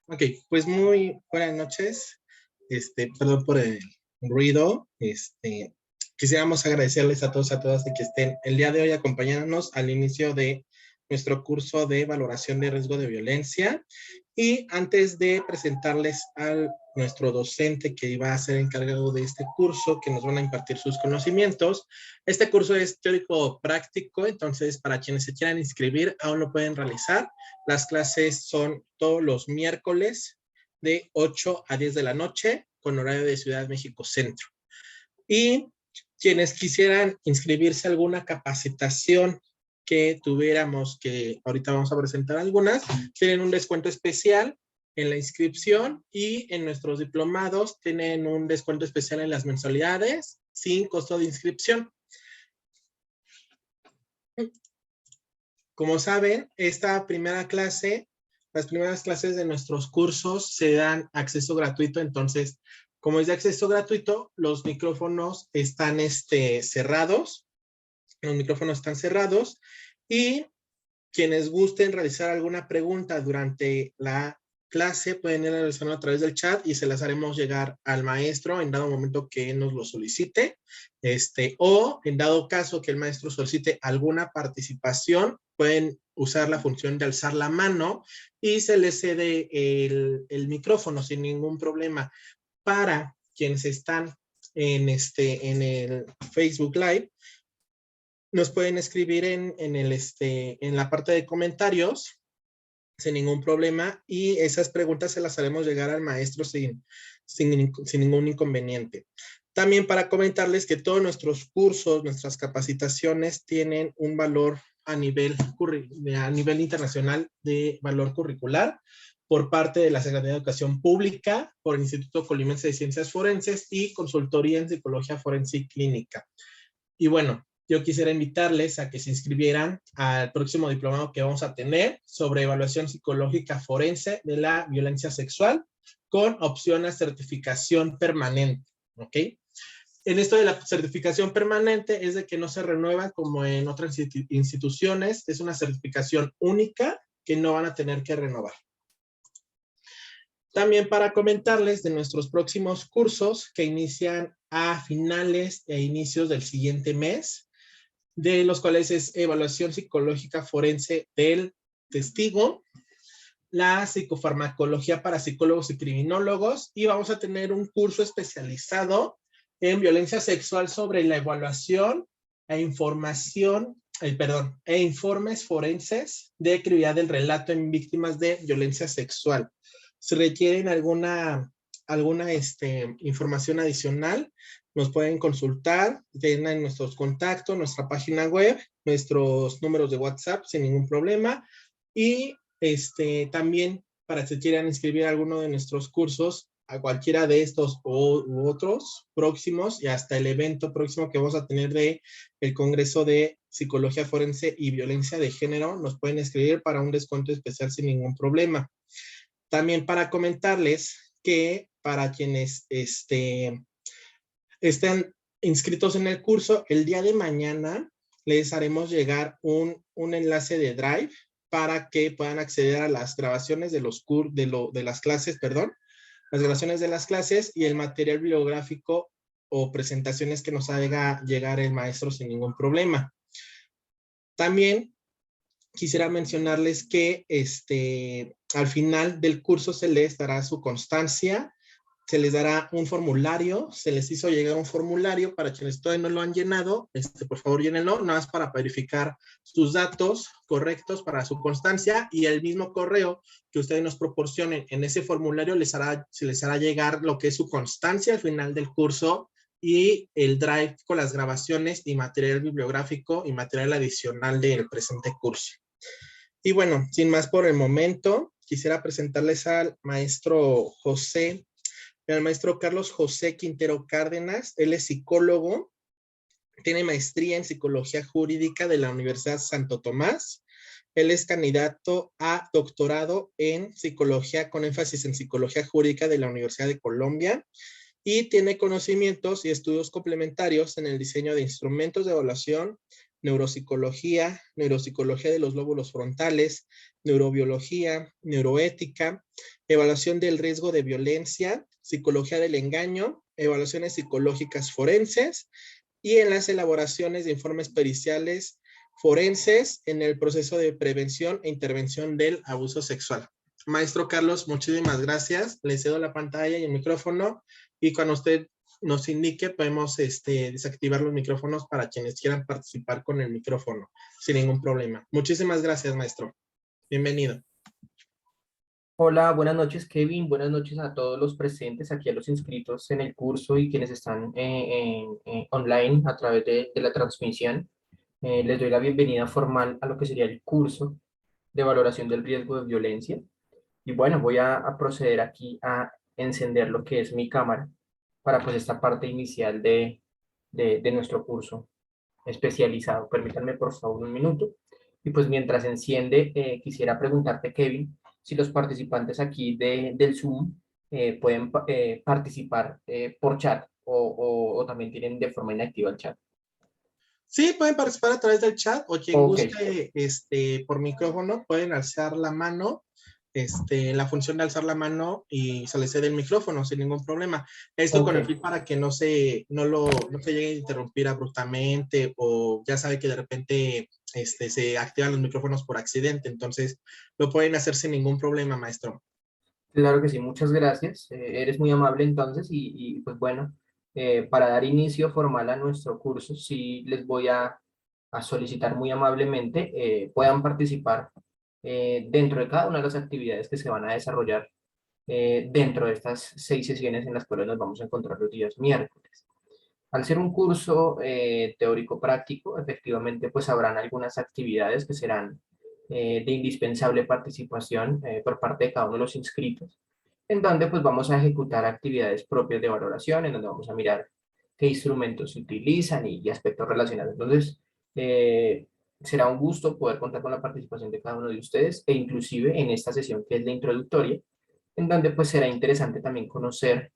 Ok, pues muy buenas noches. Perdón por el ruido. Quisiéramos agradecerles a todos y a todas de que estén el día de hoy acompañándonos al inicio de nuestro curso de valoración de riesgo de violencia. Y antes de presentarles a nuestro docente que iba a ser encargado de este curso, que nos van a impartir sus conocimientos, este curso es teórico práctico, entonces para quienes se quieran inscribir aún lo pueden realizar. Las clases son todos los miércoles de 8 a 10 de la noche con horario de Ciudad de México Centro. Y quienes quisieran inscribirse a alguna capacitación que tuviéramos, que ahorita vamos a presentar algunas, tienen un descuento especial en la inscripción y en nuestros diplomados tienen un descuento especial en las mensualidades sin costo de inscripción. Como saben, esta primera clase, las primeras clases de nuestros cursos se dan acceso gratuito, entonces, como es de acceso gratuito, los micrófonos están cerrados, y quienes gusten realizar alguna pregunta durante la clase pueden ir a realizarlo a través del chat y se las haremos llegar al maestro en dado momento que nos lo solicite, o en dado caso que el maestro solicite alguna participación, pueden usar la función de alzar la mano y se les cede el micrófono sin ningún problema. Para quienes están en el Facebook Live, nos pueden escribir en la parte de comentarios sin ningún problema y esas preguntas se las haremos llegar al maestro sin ningún inconveniente. También para comentarles que todos nuestros cursos, nuestras capacitaciones tienen un valor a nivel internacional de valor curricular por parte de la Secretaría de Educación Pública, por el Instituto Colimense de Ciencias Forenses y Consultoría en Psicología Forense y Clínica. Y bueno, yo quisiera invitarles a que se inscribieran al próximo diplomado que vamos a tener sobre evaluación psicológica forense de la violencia sexual con opción a certificación permanente, ¿ok? En esto de la certificación permanente es de que no se renueva como en otras instituciones, es una certificación única que no van a tener que renovar. También para comentarles de nuestros próximos cursos que inician a finales e inicios del siguiente mes, de los cuales es evaluación psicológica forense del testigo, la psicofarmacología para psicólogos y criminólogos, y vamos a tener un curso especializado en violencia sexual sobre la evaluación e informes forenses de credibilidad del relato en víctimas de violencia sexual. Si requieren alguna información adicional, nos pueden consultar, tienen nuestros contactos, nuestra página web, nuestros números de WhatsApp sin ningún problema. Y también para si quieran inscribir a alguno de nuestros cursos, a cualquiera de estos u otros próximos y hasta el evento próximo que vamos a tener de el Congreso de Psicología Forense y Violencia de Género, nos pueden escribir para un descuento especial sin ningún problema. También para comentarles que para quienes estén inscritos en el curso, el día de mañana les haremos llegar un enlace de Drive para que puedan acceder a las grabaciones de las clases, las grabaciones de las clases y el material bibliográfico o presentaciones que nos haga llegar el maestro sin ningún problema. También quisiera mencionarles que al final del curso se les dará su constancia, se les dará un formulario, se les hizo llegar un formulario para quienes todavía no lo han llenado, por favor llénenlo, nada más para verificar sus datos correctos para su constancia y el mismo correo que ustedes nos proporcionen en ese formulario se les hará llegar lo que es su constancia al final del curso y el Drive con las grabaciones y material bibliográfico y material adicional del presente curso. Y bueno, sin más por el momento, quisiera presentarles al maestro Carlos José Quintero Cárdenas. Él es psicólogo, tiene maestría en psicología jurídica de la Universidad Santo Tomás. Él es candidato a doctorado en psicología con énfasis en psicología jurídica de la Universidad de Colombia y tiene conocimientos y estudios complementarios en el diseño de instrumentos de evaluación, neuropsicología, neuropsicología de los lóbulos frontales, neurobiología, neuroética, evaluación del riesgo de violencia, psicología del engaño, evaluaciones psicológicas forenses y en las elaboraciones de informes periciales forenses en el proceso de prevención e intervención del abuso sexual. Maestro Carlos, muchísimas gracias. Le cedo la pantalla y el micrófono y cuando usted nos indique podemos desactivar los micrófonos para quienes quieran participar con el micrófono sin ningún problema. Muchísimas gracias, maestro. Bienvenido. Hola, buenas noches, Kevin. Buenas noches a todos los presentes, aquí a los inscritos en el curso y quienes están online a través de la transmisión. Les doy la bienvenida formal a lo que sería el curso de valoración del riesgo de violencia. Y bueno, voy a proceder aquí a encender lo que es mi cámara para pues esta parte inicial de nuestro curso especializado. Permítanme por favor un minuto. Y pues mientras enciende, quisiera preguntarte, Kevin, si los participantes aquí del Zoom pueden participar por chat o también tienen de forma inactiva el chat. Sí, pueden participar a través del chat o quien Ok, guste por micrófono pueden alzar la mano, la función de alzar la mano y se les cede el micrófono sin ningún problema. Esto con el fin ok. para que no se llegue a interrumpir abruptamente o ya sabe que de repente se activan los micrófonos por accidente, entonces lo pueden hacer sin ningún problema, maestro. Claro que sí, muchas gracias. Eres muy amable entonces pues bueno, para dar inicio formal a nuestro curso, sí les voy a solicitar muy amablemente puedan participar dentro de cada una de las actividades que se van a desarrollar dentro de estas 6 sesiones en las cuales nos vamos a encontrar los días miércoles. Al ser un curso teórico-práctico, efectivamente pues habrán algunas actividades que serán de indispensable participación por parte de cada uno de los inscritos, en donde pues vamos a ejecutar actividades propias de valoración, en donde vamos a mirar qué instrumentos se utilizan y aspectos relacionados. Entonces, será un gusto poder contar con la participación de cada uno de ustedes e inclusive en esta sesión que es la introductoria, en donde pues será interesante también conocer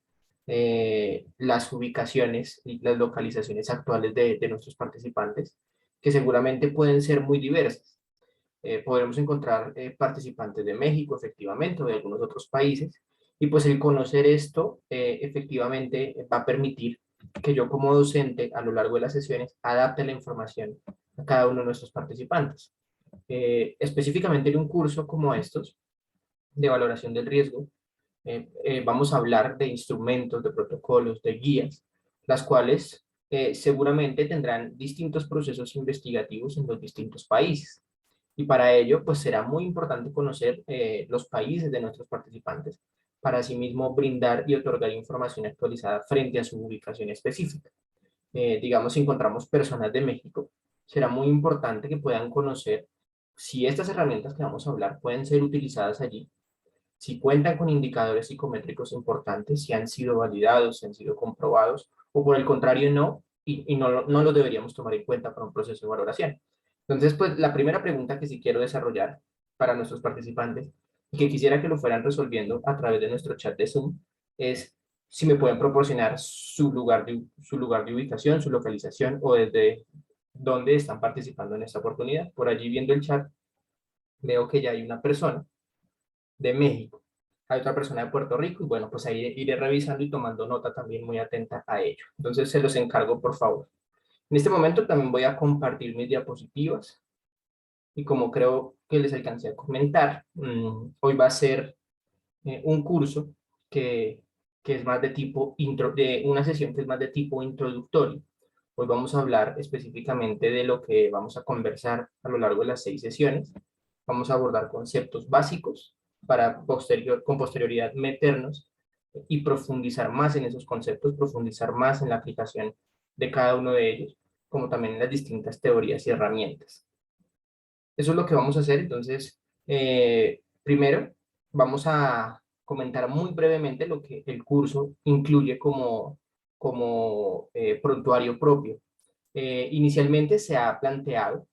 las ubicaciones y las localizaciones actuales de nuestros participantes, que seguramente pueden ser muy diversas. Podremos encontrar participantes de México, efectivamente, o de algunos otros países, y pues el conocer esto efectivamente va a permitir que yo como docente a lo largo de las sesiones adapte la información a cada uno de nuestros participantes. Específicamente en un curso como estos de valoración del riesgo, vamos a hablar de instrumentos, de protocolos, de guías, las cuales seguramente tendrán distintos procesos investigativos en los distintos países. Y para ello, pues será muy importante conocer los países de nuestros participantes para asimismo brindar y otorgar información actualizada frente a su ubicación específica. Digamos, si encontramos personas de México, será muy importante que puedan conocer si estas herramientas que vamos a hablar pueden ser utilizadas allí, si cuentan con indicadores psicométricos importantes, si han sido validados, si han sido comprobados, o por el contrario no, y no los deberíamos tomar en cuenta para un proceso de valoración. Entonces, pues la primera pregunta que sí quiero desarrollar para nuestros participantes, y que quisiera que lo fueran resolviendo a través de nuestro chat de Zoom, es si me pueden proporcionar su lugar de ubicación, su localización, o desde dónde están participando en esta oportunidad. Por allí viendo el chat, veo que ya hay una persona de México, hay otra persona de Puerto Rico, y bueno, pues ahí iré revisando y tomando nota también muy atenta a ello. Entonces se los encargo, por favor. En este momento también voy a compartir mis diapositivas, y como creo que les alcancé a comentar, hoy va a ser un curso que, que es más de tipo, de una sesión que es más de tipo introductorio. Hoy vamos a hablar específicamente de lo que vamos a conversar a lo largo de las 6 sesiones. Vamos a abordar conceptos básicos para con posterioridad meternos y profundizar más en esos conceptos, profundizar más en la aplicación de cada uno de ellos, como también en las distintas teorías y herramientas. Eso es lo que vamos a hacer. Entonces, primero vamos a comentar muy brevemente lo que el curso incluye como prontuario propio. Inicialmente se ha planteado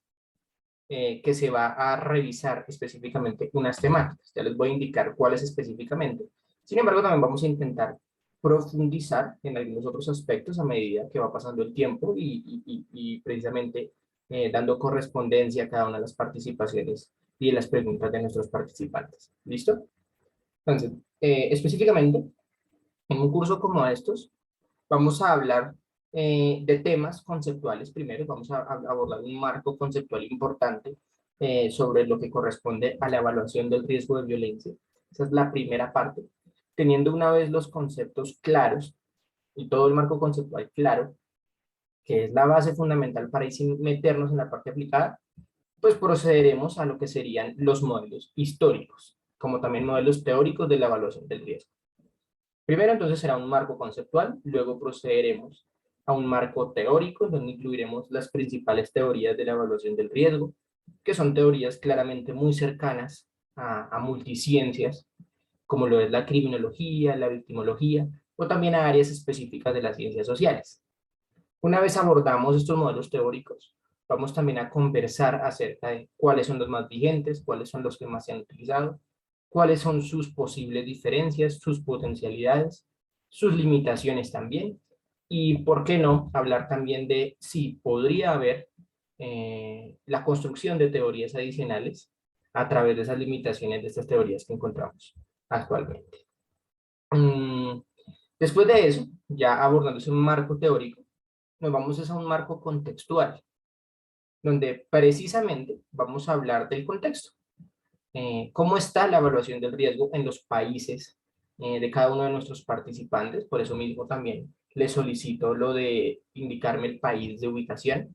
que se va a revisar específicamente unas temáticas. Ya les voy a indicar cuáles específicamente. Sin embargo, también vamos a intentar profundizar en algunos otros aspectos a medida que va pasando el tiempo y precisamente dando correspondencia a cada una de las participaciones y de las preguntas de nuestros participantes. ¿Listo? Entonces, específicamente, en un curso como estos, vamos a hablar de temas conceptuales primero, vamos a abordar un marco conceptual importante sobre lo que corresponde a la evaluación del riesgo de violencia. Esa es la primera parte. Teniendo una vez los conceptos claros y todo el marco conceptual claro, que es la base fundamental para ir sin meternos en la parte aplicada, pues procederemos a lo que serían los modelos históricos, como también modelos teóricos de la evaluación del riesgo. Primero entonces será un marco conceptual, luego procederemos a un marco teórico, donde incluiremos las principales teorías de la evaluación del riesgo, que son teorías claramente muy cercanas a multiciencias, como lo es la criminología, la victimología, o también a áreas específicas de las ciencias sociales. Una vez abordamos estos modelos teóricos, vamos también a conversar acerca de cuáles son los más vigentes, cuáles son los que más se han utilizado, cuáles son sus posibles diferencias, sus potencialidades, sus limitaciones también, y por qué no hablar también de si podría haber la construcción de teorías adicionales a través de esas limitaciones de estas teorías que encontramos actualmente. Después de eso, ya abordando ese marco teórico, nos vamos a un marco contextual, donde precisamente vamos a hablar del contexto. ¿Cómo está la evaluación del riesgo en los países de cada uno de nuestros participantes? Por eso mismo también les solicito lo de indicarme el país de ubicación.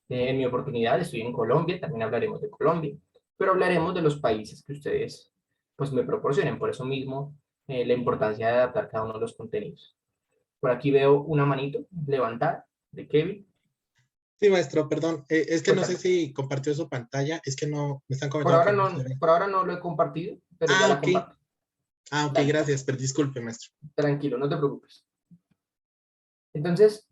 En mi oportunidad estoy en Colombia, también hablaremos de Colombia, pero hablaremos de los países que ustedes pues me proporcionen. Por eso mismo la importancia de adaptar cada uno de los contenidos. Por aquí veo una manito levantada de Kevin. Sí, maestro, perdón. Es que no sé Cuéntame. si compartió su pantalla. Es que no, me están comentando que no se ve. Por ahora no lo he compartido, pero ya Ah, la ok. comparto. Ah, ok, Dale, gracias. Pero disculpe, maestro. tranquilo, no te preocupes. Entonces,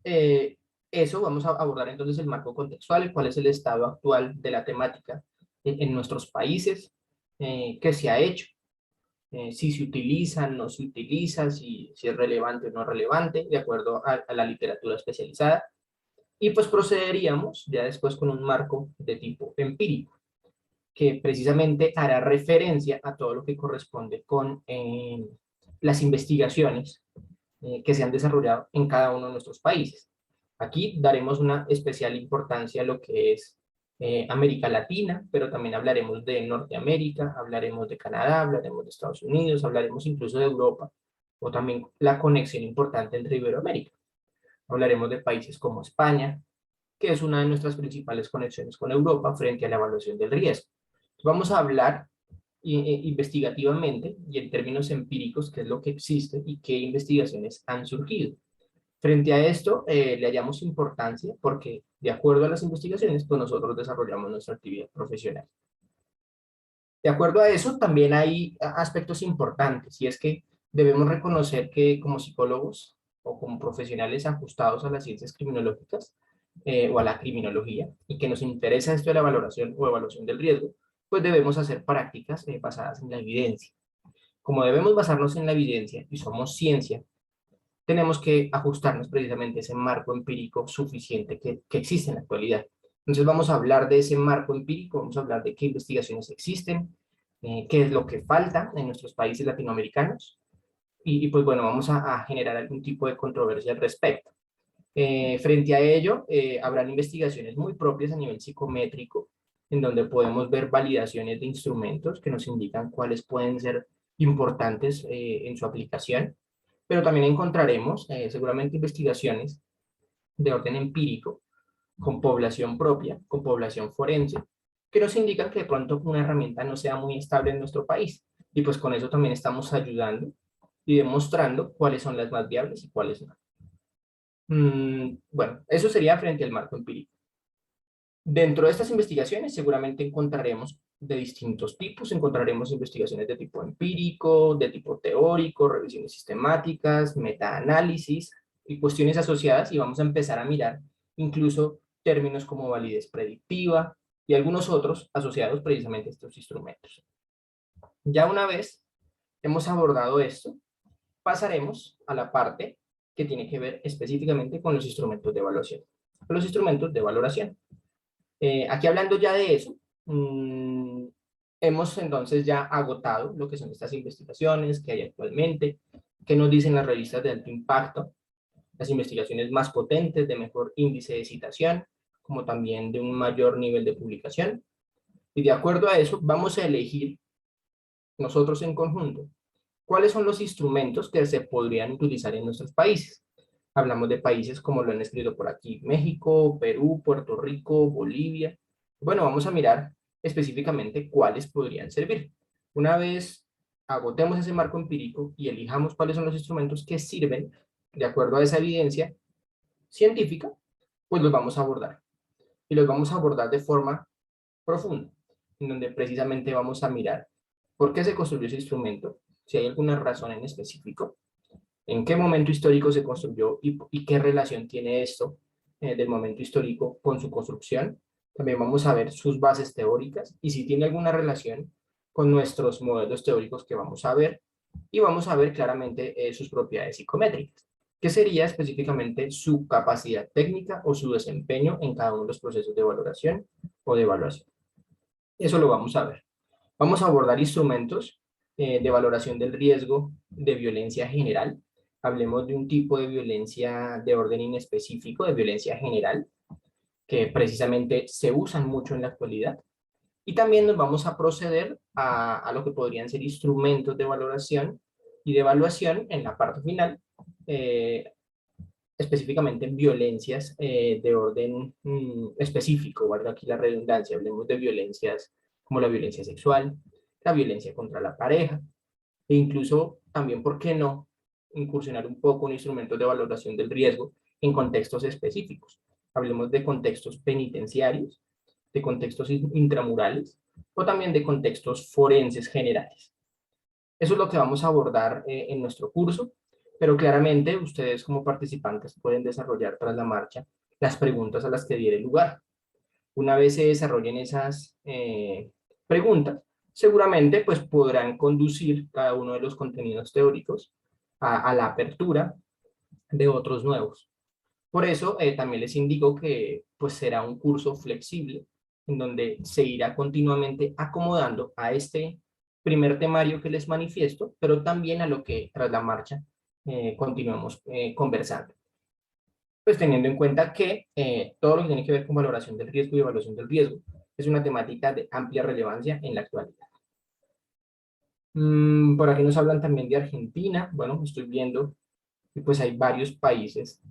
eso vamos a abordar entonces el marco contextual, cuál es el estado actual de la temática en nuestros países, qué se ha hecho, si se utiliza, no se utiliza, si es relevante o no relevante, de acuerdo a la literatura especializada. Y pues procederíamos ya después con un marco de tipo empírico, que precisamente hará referencia a todo lo que corresponde con las investigaciones que se han desarrollado en cada uno de nuestros países. Aquí daremos una especial importancia a lo que es América Latina, pero también hablaremos de Norteamérica, hablaremos de Canadá, hablaremos de Estados Unidos, hablaremos incluso de Europa, o también la conexión importante entre Iberoamérica. Hablaremos de países como España, que es una de nuestras principales conexiones con Europa frente a la evaluación del riesgo. Vamos a hablar investigativamente y en términos empíricos qué es lo que existe y qué investigaciones han surgido. Frente a esto, le hallamos importancia porque, de acuerdo a las investigaciones, pues nosotros desarrollamos nuestra actividad profesional. De acuerdo a eso, también hay aspectos importantes, y es que debemos reconocer que como psicólogos o como profesionales ajustados a las ciencias criminológicas o a la criminología, y que nos interesa esto de la valoración o evaluación del riesgo, pues debemos hacer prácticas basadas en la evidencia. Como debemos basarnos en la evidencia y somos ciencia, tenemos que ajustarnos precisamente a ese marco empírico suficiente que existe en la actualidad. Entonces vamos a hablar de ese marco empírico, vamos a hablar de qué investigaciones existen, qué es lo que falta en nuestros países latinoamericanos, y pues bueno, vamos a generar algún tipo de controversia al respecto. Frente a ello, habrán investigaciones muy propias a nivel psicométrico, en donde podemos ver validaciones de instrumentos que nos indican cuáles pueden ser importantes en su aplicación, pero también encontraremos seguramente investigaciones de orden empírico, con población propia, con población forense, que nos indican que de pronto una herramienta no sea muy estable en nuestro país. Y pues con eso también estamos ayudando y demostrando cuáles son las más viables y cuáles no. Bueno, eso sería frente al marco empírico. Dentro de estas investigaciones seguramente encontraremos de distintos tipos, encontraremos investigaciones de tipo empírico, de tipo teórico, revisiones sistemáticas, metaanálisis y cuestiones asociadas, y vamos a empezar a mirar incluso términos como validez predictiva y algunos otros asociados precisamente a estos instrumentos. Ya una vez hemos abordado esto, pasaremos a la parte que tiene que ver específicamente con los instrumentos de evaluación, los instrumentos de valoración. Aquí hablando ya de eso, hemos entonces ya agotado lo que son estas investigaciones que hay actualmente, que nos dicen las revistas de alto impacto, las investigaciones más potentes, de mejor índice de citación, como también de un mayor nivel de publicación. Y de acuerdo a eso, vamos a elegir nosotros en conjunto cuáles son los instrumentos que se podrían utilizar en nuestros países. Hablamos de países como lo han escrito por aquí: México, Perú, Puerto Rico, Bolivia. Bueno, vamos a mirar específicamente cuáles podrían servir. Una vez agotemos ese marco empírico y elijamos cuáles son los instrumentos que sirven de acuerdo a esa evidencia científica, pues los vamos a abordar. Y los vamos a abordar de forma profunda, en donde precisamente vamos a mirar por qué se construyó ese instrumento, si hay alguna razón en específico, en qué momento histórico se construyó y qué relación tiene esto del momento histórico con su construcción. También vamos a ver sus bases teóricas y si tiene alguna relación con nuestros modelos teóricos que vamos a ver, y vamos a ver claramente sus propiedades psicométricas, que sería específicamente su capacidad técnica o su desempeño en cada uno de los procesos de valoración o de evaluación. Eso lo vamos a ver. Vamos a abordar instrumentos de valoración del riesgo de violencia general. Hablemos de un tipo de violencia de orden inespecífico, de violencia general, que precisamente se usan mucho en la actualidad. Y también nos vamos a proceder a lo que podrían ser instrumentos de valoración y de evaluación en la parte final, eh, específicamente en violencias de orden específico, valga aquí la redundancia. Hablemos de violencias como la violencia sexual, la violencia contra la pareja, e incluso también, ¿por qué no?, incursionar un poco en instrumentos de valoración del riesgo en contextos específicos. Hablemos de contextos penitenciarios, de contextos intramurales, o también de contextos forenses generales. Eso es lo que vamos a abordar en nuestro curso, pero claramente ustedes como participantes pueden desarrollar tras la marcha las preguntas a las que diere lugar. Una vez se desarrollen esas preguntas, seguramente pues podrán conducir cada uno de los contenidos teóricos a la apertura de otros nuevos. Por eso también les indico que pues será un curso flexible en donde se irá continuamente acomodando a este primer temario que les manifiesto, pero también a lo que tras la marcha continuemos conversando. Pues teniendo en cuenta que todo lo que tiene que ver con valoración del riesgo y evaluación del riesgo es una temática de amplia relevancia en la actualidad. Por aquí nos hablan también de Argentina. Bueno, estoy viendo que pues hay varios países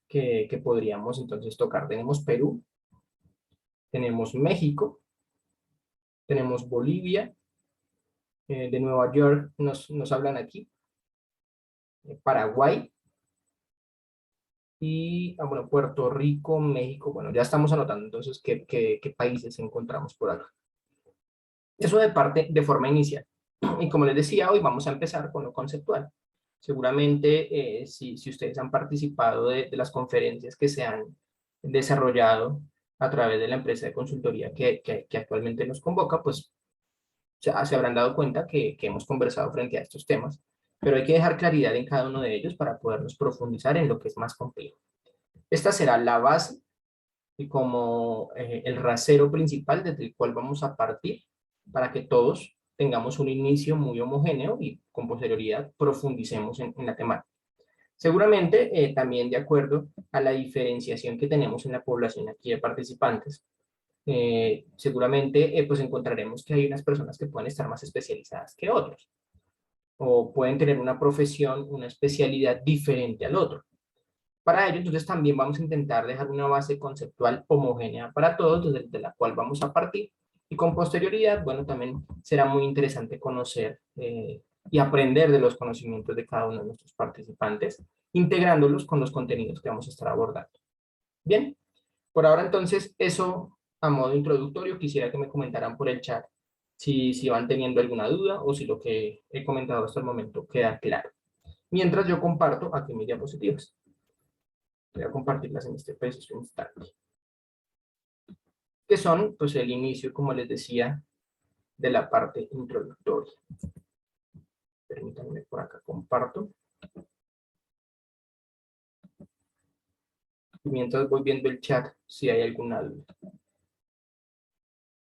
que podríamos entonces tocar. Tenemos Perú, tenemos México, tenemos Bolivia, de Nueva York nos hablan aquí, Paraguay, y bueno, Puerto Rico, México. Bueno, ya estamos anotando entonces qué países encontramos por acá. Eso de forma inicial. Y como les decía, hoy vamos a empezar con lo conceptual. Seguramente, si ustedes han participado de las conferencias que se han desarrollado a través de la empresa de consultoría que actualmente nos convoca, pues se habrán dado cuenta que hemos conversado frente a estos temas, pero hay que dejar claridad en cada uno de ellos para podernos profundizar en lo que es más complejo. Esta será la base y como el rasero principal desde el cual vamos a partir para que todos tengamos un inicio muy homogéneo y con posterioridad profundicemos en la temática. Seguramente también de acuerdo a la diferenciación que tenemos en la población aquí de participantes, seguramente pues encontraremos que hay unas personas que pueden estar más especializadas que otros o pueden tener una profesión, una especialidad diferente al otro. Para ello, entonces, también vamos a intentar dejar una base conceptual homogénea para todos, desde la cual vamos a partir. Y con posterioridad, bueno, también será muy interesante conocer y aprender de los conocimientos de cada uno de nuestros participantes, integrándolos con los contenidos que vamos a estar abordando. Bien, por ahora entonces, eso a modo introductorio, quisiera que me comentaran por el chat si van teniendo alguna duda o si lo que he comentado hasta el momento queda claro. Mientras yo comparto aquí mis diapositivas. Voy a compartirlas en este preciso instante. Que son, pues, el inicio, como les decía, de la parte introductoria. Permítanme por acá, comparto. Y mientras voy viendo el chat, si hay alguna duda.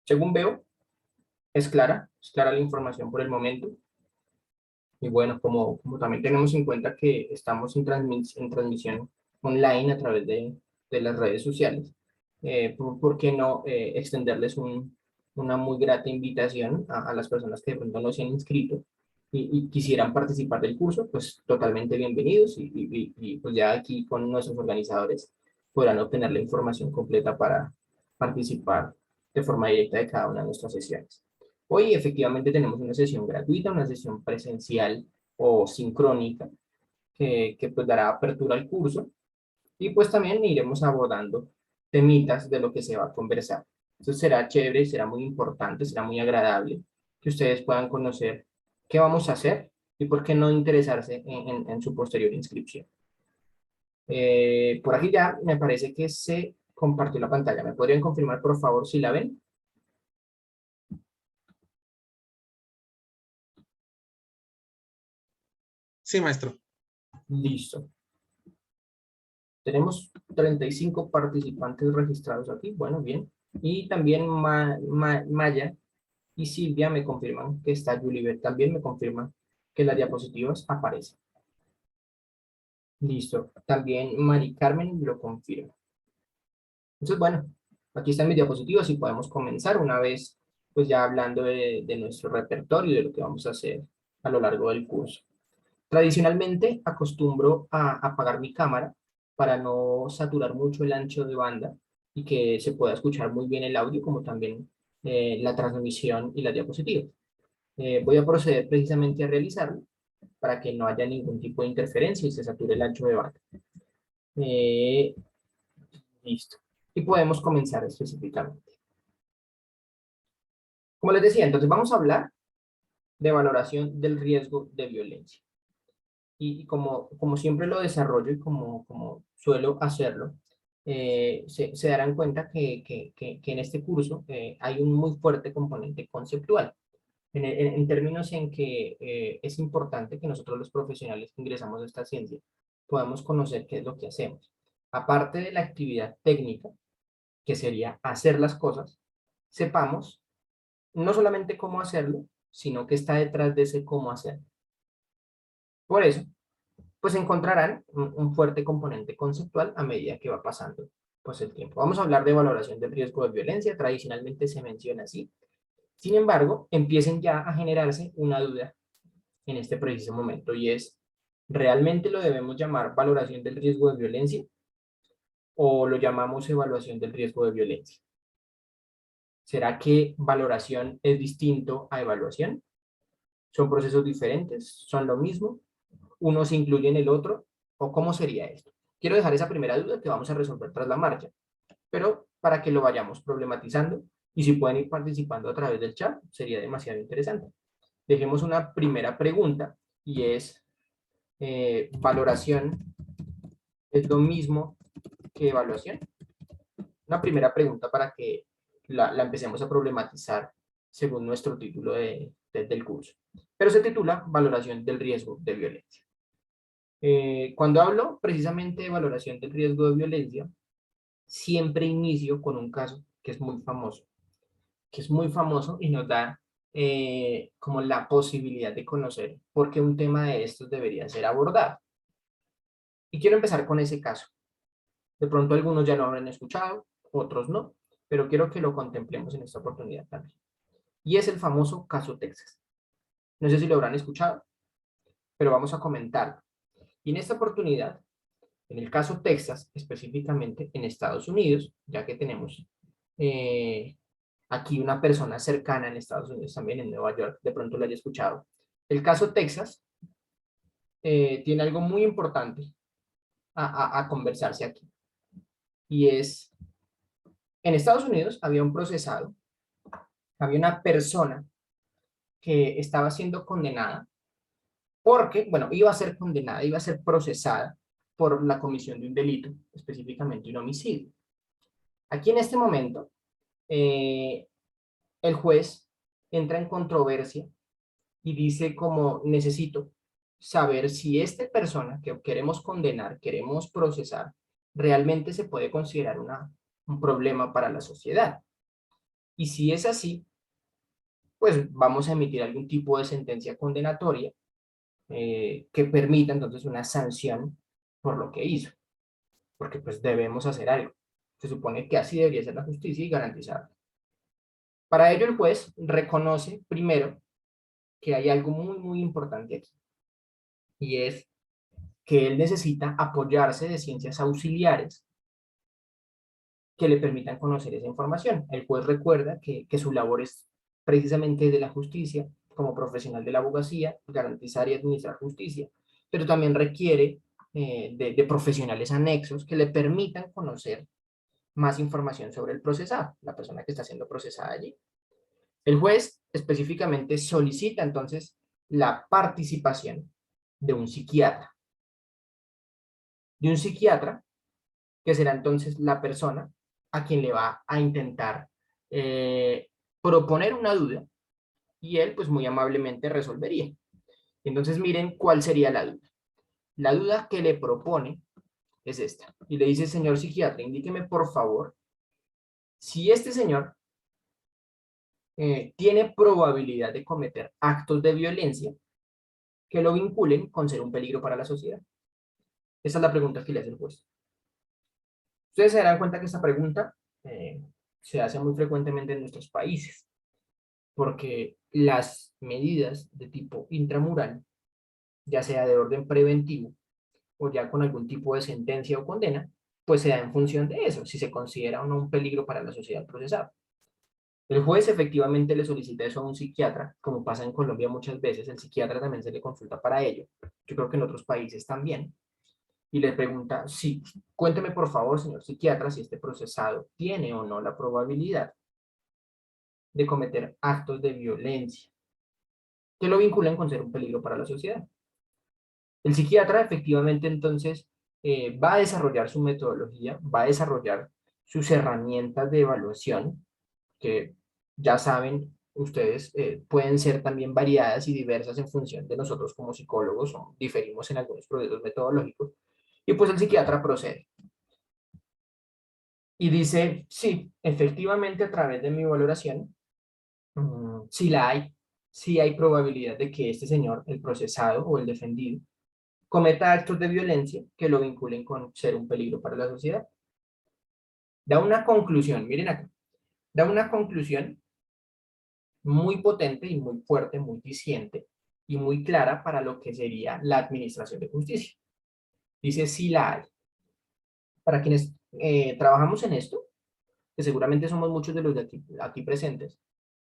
Según veo, es clara la información por el momento. Y bueno, como también tenemos en cuenta que estamos en transmisión online a través de las redes sociales, ¿por qué no extenderles una muy grata invitación a las personas que de pronto no se han inscrito y quisieran participar del curso? Pues totalmente bienvenidos y pues ya aquí con nuestros organizadores podrán obtener la información completa para participar de forma directa de cada una de nuestras sesiones. Hoy efectivamente tenemos una sesión gratuita, una sesión presencial o sincrónica que pues dará apertura al curso y pues también iremos abordando temitas de lo que se va a conversar. Entonces será chévere, será muy importante, será muy agradable que ustedes puedan conocer qué vamos a hacer y por qué no interesarse en su posterior inscripción. Por aquí ya me parece que se compartió la pantalla. ¿Me podrían confirmar por favor si la ven? Sí, maestro. Listo. Tenemos 35 participantes registrados aquí. Bueno, bien. Y también Maya y Silvia me confirman que está. Julibert también me confirma que las diapositivas aparecen. Listo. También Mari Carmen lo confirma. Entonces, bueno, aquí están mis diapositivas y podemos comenzar una vez, pues ya hablando de nuestro repertorio, de lo que vamos a hacer a lo largo del curso. Tradicionalmente acostumbro a apagar mi cámara para no saturar mucho el ancho de banda y que se pueda escuchar muy bien el audio, como también la transmisión y las diapositivas. Voy a proceder precisamente a realizarlo para que no haya ningún tipo de interferencia y se sature el ancho de banda. Eh, Listo. Y podemos comenzar específicamente. Como les decía, entonces vamos a hablar de valoración del riesgo de violencia. Y como siempre lo desarrollo y como suelo hacerlo, se darán cuenta que en este curso hay un muy fuerte componente conceptual, en términos en que es importante que nosotros los profesionales que ingresamos a esta ciencia podamos conocer qué es lo que hacemos. Aparte de la actividad técnica, que sería hacer las cosas, sepamos no solamente cómo hacerlo, sino qué está detrás de ese cómo hacerlo. Por eso, pues encontrarán un fuerte componente conceptual a medida que va pasando pues, el tiempo. Vamos a hablar de valoración del riesgo de violencia, tradicionalmente se menciona así. Sin embargo, empiecen ya a generarse una duda en este preciso momento y es, ¿realmente lo debemos llamar valoración del riesgo de violencia o lo llamamos evaluación del riesgo de violencia? ¿Será que valoración es distinto a evaluación? ¿Son procesos diferentes? ¿Son lo mismo? ¿Uno se incluye en el otro? ¿O cómo sería esto? Quiero dejar esa primera duda que vamos a resolver tras la marcha, pero para que lo vayamos problematizando y si pueden ir participando a través del chat, sería demasiado interesante. Dejemos una primera pregunta y es, ¿valoración es lo mismo que evaluación? Una primera pregunta para que la empecemos a problematizar según nuestro título del curso. Pero se titula Valoración del riesgo de violencia. Cuando hablo precisamente de valoración del riesgo de violencia, siempre inicio con un caso que es muy famoso y nos da como la posibilidad de conocer por qué un tema de estos debería ser abordado. Y quiero empezar con ese caso. De pronto algunos ya lo habrán escuchado, otros no, pero quiero que lo contemplemos en esta oportunidad también. Y es el famoso caso Texas. No sé si lo habrán escuchado, pero vamos a comentarlo. Y en esta oportunidad, en el caso Texas, específicamente en Estados Unidos, ya que tenemos aquí una persona cercana en Estados Unidos, también en Nueva York, de pronto lo haya escuchado. El caso Texas tiene algo muy importante a conversarse aquí. Y es, en Estados Unidos había un procesado, había una persona que estaba siendo condenada porque, bueno, iba a ser condenada, iba a ser procesada por la comisión de un delito, específicamente un homicidio. Aquí en este momento, el juez entra en controversia y dice como necesito saber si esta persona que queremos condenar, queremos procesar, realmente se puede considerar un problema para la sociedad. Y si es así, pues vamos a emitir algún tipo de sentencia condenatoria que permita entonces una sanción por lo que hizo, porque pues debemos hacer algo. Se supone que así debería ser la justicia y garantizarla. Para ello el juez reconoce primero que hay algo muy importante aquí, y es que él necesita apoyarse de ciencias auxiliares que le permitan conocer esa información. El juez recuerda que su labor es precisamente de la justicia, como profesional de la abogacía, garantizar y administrar justicia, pero también requiere de profesionales anexos que le permitan conocer más información sobre el procesado, la persona que está siendo procesada allí. El juez específicamente solicita entonces la participación de un psiquiatra, que será entonces la persona a quien le va a intentar eh, proponer una duda y él pues muy amablemente resolvería. Entonces miren cuál sería la duda. La duda que le propone es esta. Y le dice, señor psiquiatra, indíqueme por favor si este señor tiene probabilidad de cometer actos de violencia que lo vinculen con ser un peligro para la sociedad. Esa es la pregunta que le hace el juez. Ustedes se darán cuenta que esta pregunta eh, se hace muy frecuentemente en nuestros países, porque las medidas de tipo intramural, ya sea de orden preventivo o ya con algún tipo de sentencia o condena, pues se da en función de eso, si se considera o no un peligro para la sociedad procesada. El juez efectivamente le solicita eso a un psiquiatra, como pasa en Colombia muchas veces, el psiquiatra también se le consulta para ello. Yo creo que en otros países también. Y le pregunta, sí, cuénteme por favor, señor psiquiatra, si este procesado tiene o no la probabilidad de cometer actos de violencia que lo vinculen con ser un peligro para la sociedad. El psiquiatra efectivamente entonces va a desarrollar su metodología, va a desarrollar sus herramientas de evaluación, que ya saben ustedes, pueden ser también variadas y diversas en función de nosotros como psicólogos, o diferimos en algunos procesos metodológicos, y pues el psiquiatra procede. Y dice, sí, efectivamente a través de mi valoración, sí la hay, sí hay probabilidad de que este señor, el procesado o el defendido, cometa actos de violencia que lo vinculen con ser un peligro para la sociedad. Da una conclusión, miren acá, da una conclusión muy potente y muy fuerte, muy diciente y muy clara para lo que sería la administración de justicia. Dice, sí la hay. Para quienes trabajamos en esto, que seguramente somos muchos de los de aquí presentes,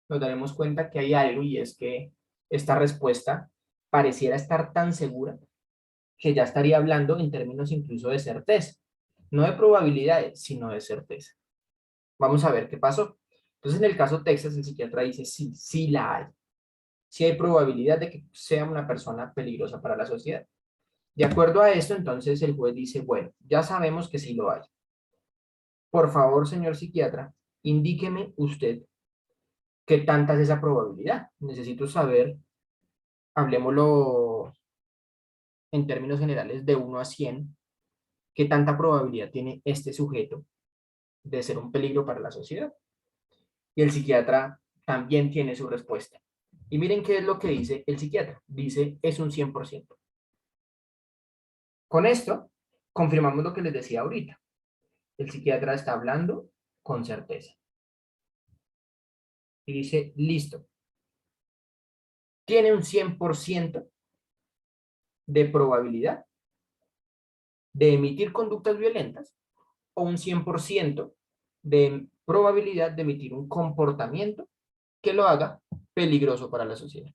nos daremos cuenta que hay algo y es que esta respuesta pareciera estar tan segura que ya estaría hablando en términos incluso de certeza. No de probabilidades, sino de certeza. Vamos a ver qué pasó. Entonces, en el caso Texas, el psiquiatra dice, sí, sí la hay. Sí hay probabilidad de que sea una persona peligrosa para la sociedad. De acuerdo a esto, entonces el juez dice, bueno, ya sabemos que sí lo hay. Por favor, señor psiquiatra, indíqueme usted qué tanta es esa probabilidad. Necesito saber, hablemoslo en términos generales, de 1 a 100, qué tanta probabilidad tiene este sujeto de ser un peligro para la sociedad. Y el psiquiatra también tiene su respuesta. Y miren qué es lo que dice el psiquiatra. Dice, es un 100%. Con esto, confirmamos lo que les decía ahorita. El psiquiatra está hablando con certeza. Y dice, listo. Tiene un 100% de probabilidad de emitir conductas violentas o un 100% de probabilidad de emitir un comportamiento que lo haga peligroso para la sociedad.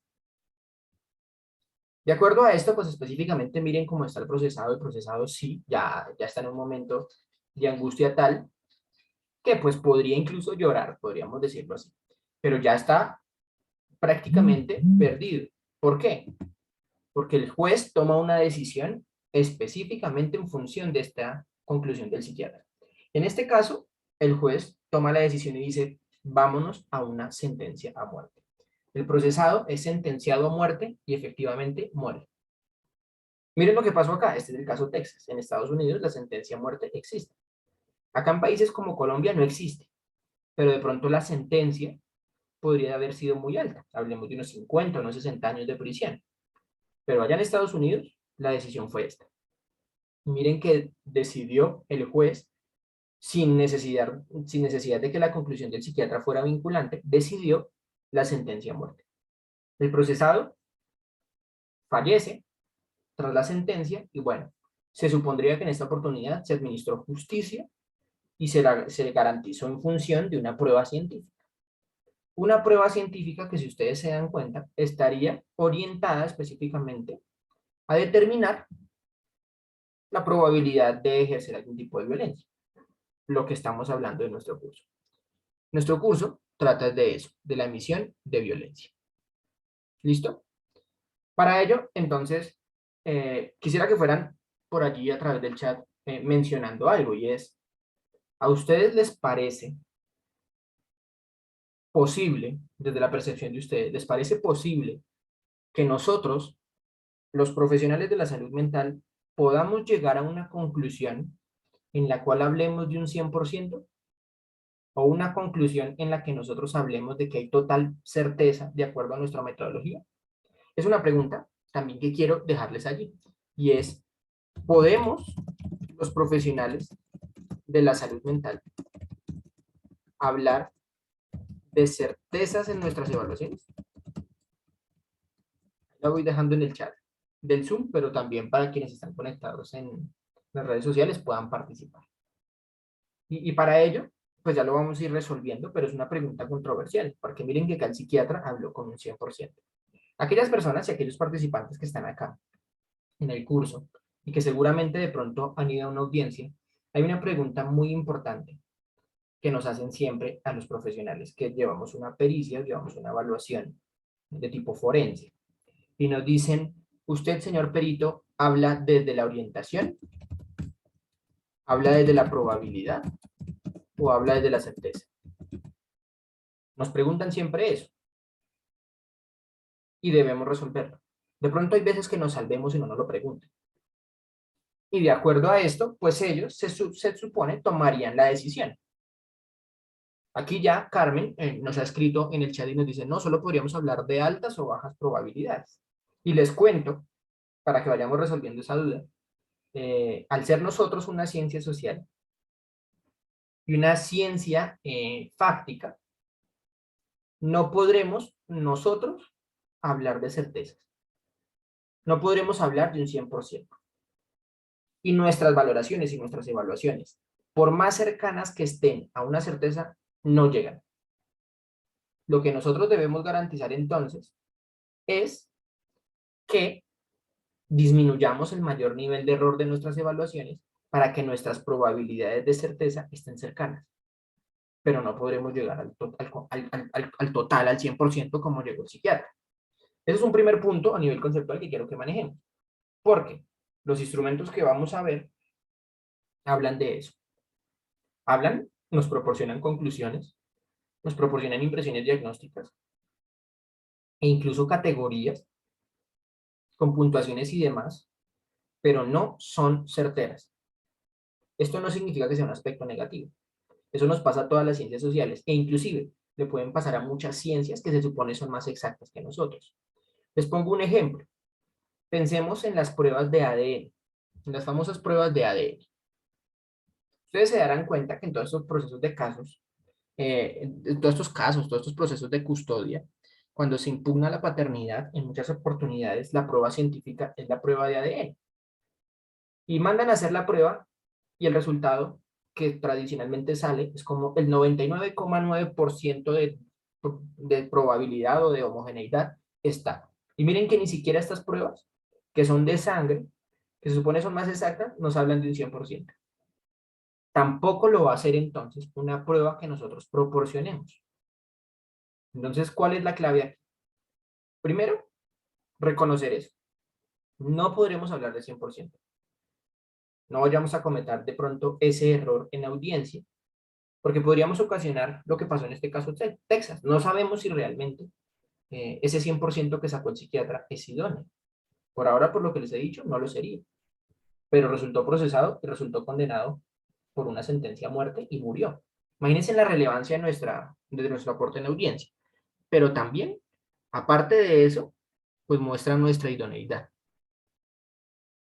De acuerdo a esto, pues específicamente miren cómo está el procesado. El procesado sí, ya está en un momento de angustia tal que pues podría incluso llorar, podríamos decirlo así. Pero ya está prácticamente perdido. ¿Por qué? Porque el juez toma una decisión específicamente en función de esta conclusión del psiquiatra. En este caso, el juez toma la decisión y dice, vámonos a una sentencia a muerte. El procesado es sentenciado a muerte y efectivamente muere. Miren lo que pasó acá, este es el caso Texas. En Estados Unidos la sentencia a muerte existe. Acá en países como Colombia no existe. pero de pronto la sentencia podría haber sido muy alta. Hablemos de unos 50, unos 60 años de prisión. Pero allá en Estados Unidos, la decisión fue esta. Miren que decidió el juez, sin necesidad de que la conclusión del psiquiatra fuera vinculante, decidió la sentencia a muerte. El procesado fallece tras la sentencia y bueno, se supondría que en esta oportunidad se administró justicia y se garantizó en función de una prueba científica. Una prueba científica que, si ustedes se dan cuenta, estaría orientada específicamente a determinar la probabilidad de ejercer algún tipo de violencia, lo que estamos hablando de nuestro curso. Nuestro curso trata de eso, de la emisión de violencia. ¿Listo? Para ello, entonces, quisiera que fueran por allí a través del chat mencionando algo, y es, ¿a ustedes les parece posible, desde la percepción de ustedes, les parece posible que nosotros, los profesionales de la salud mental, podamos llegar a una conclusión en la cual hablemos de un 100%? ¿O una conclusión en la que nosotros hablemos de que hay total certeza de acuerdo a nuestra metodología? Es una pregunta también que quiero dejarles allí. Y es, ¿podemos los profesionales de la salud mental hablar de certezas en nuestras evaluaciones? La voy dejando en el chat del Zoom, pero también para quienes están conectados en las redes sociales puedan participar. Y para ello, pues ya lo vamos a ir resolviendo, pero es una pregunta controversial, porque miren que acá el psiquiatra habló con un 100%. Aquellas personas y aquellos participantes que están acá en el curso y que seguramente de pronto han ido a una audiencia, hay una pregunta muy importante que nos hacen siempre a los profesionales que llevamos una pericia, llevamos una evaluación de tipo forense. Y nos dicen, usted, señor perito, habla desde la orientación, habla desde la probabilidad o habla desde la certeza. Nos preguntan siempre eso y debemos resolverlo. De pronto hay veces que nos salvemos y no nos lo preguntan. Y de acuerdo a esto, pues ellos se supone tomarían la decisión. Aquí ya Carmen nos ha escrito en el chat y nos dice, no, solo podríamos hablar de altas o bajas probabilidades. Y les cuento, para que vayamos resolviendo esa duda, al ser nosotros una ciencia social y una ciencia fáctica, no podremos nosotros hablar de certezas. No podremos hablar de un 100%. Y nuestras valoraciones y nuestras evaluaciones, por más cercanas que estén a una certeza, no llegan. Lo que nosotros debemos garantizar entonces es que disminuyamos el mayor nivel de error de nuestras evaluaciones para que nuestras probabilidades de certeza estén cercanas. Pero no podremos llegar al total, al 100% como llegó el psiquiatra. Ese es un primer punto a nivel conceptual que quiero que manejemos. Porque los instrumentos que vamos a ver hablan de eso. Hablan, nos proporcionan conclusiones, nos proporcionan impresiones diagnósticas e incluso categorías con puntuaciones y demás, pero no son certeras. Esto no significa que sea un aspecto negativo. Eso nos pasa a todas las ciencias sociales e inclusive le pueden pasar a muchas ciencias que se supone son más exactas que nosotros. Les pongo un ejemplo. Pensemos en las pruebas de ADN, en las famosas pruebas de ADN. Ustedes se darán cuenta que en todos estos procesos de casos, en todos estos casos, todos estos procesos de custodia, cuando se impugna la paternidad, en muchas oportunidades la prueba científica es la prueba de ADN. Y mandan a hacer la prueba y el resultado que tradicionalmente sale es como el 99,9% de probabilidad o de homogeneidad está. Y miren que ni siquiera estas pruebas, que son de sangre, que se supone son más exactas, nos hablan de un 100%. Tampoco lo va a hacer entonces una prueba que nosotros proporcionemos. Entonces, ¿cuál es la clave aquí? Primero, reconocer eso. No podremos hablar de 100%. No vayamos a cometer de pronto ese error en audiencia, porque podríamos ocasionar lo que pasó en este caso en Texas. No sabemos si realmente ese 100% que sacó el psiquiatra es idóneo. Por ahora, por lo que les he dicho, no lo sería. Pero resultó procesado y resultó condenado por una sentencia a muerte y murió. Imagínense la relevancia de nuestro aporte en la audiencia. Pero también, aparte de eso, pues muestra nuestra idoneidad.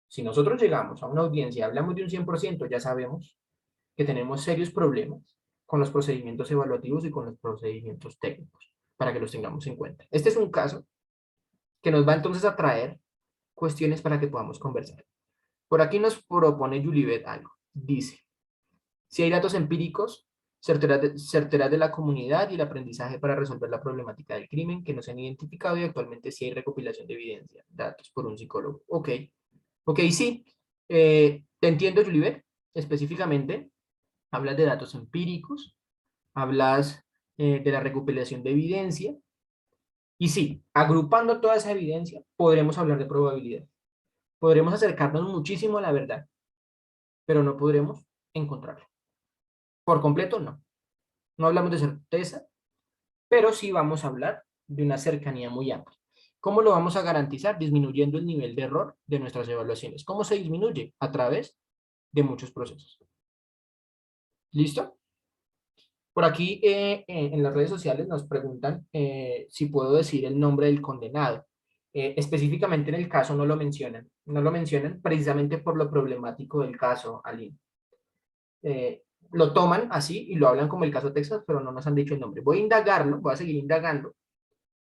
Si nosotros llegamos a una audiencia y hablamos de un 100%, ya sabemos que tenemos serios problemas con los procedimientos evaluativos y con los procedimientos técnicos, para que los tengamos en cuenta. Este es un caso que nos va entonces a traer cuestiones para que podamos conversar. Por aquí nos propone Juliet algo. Dice, si hay datos empíricos, certeras de la comunidad y el aprendizaje para resolver la problemática del crimen que no se han identificado y actualmente sí hay recopilación de evidencia, datos por un psicólogo. Ok, ok, sí. Te entiendo, Juliet. Específicamente, hablas de datos empíricos, hablas de la recopilación de evidencia. Y sí, agrupando toda esa evidencia, podremos hablar de probabilidad. Podremos acercarnos muchísimo a la verdad, pero no podremos encontrarla. Por completo, no. No hablamos de certeza, pero sí vamos a hablar de una cercanía muy amplia. ¿Cómo lo vamos a garantizar? Disminuyendo el nivel de error de nuestras evaluaciones. ¿Cómo se disminuye? A través de muchos procesos. ¿Listo? Por aquí en las redes sociales nos preguntan si puedo decir el nombre del condenado. Específicamente en el caso no lo mencionan. No lo mencionan precisamente por lo problemático del caso, Aline. Lo toman así y lo hablan como el caso Texas, pero no nos han dicho el nombre. Voy a indagarlo, voy a seguir indagando,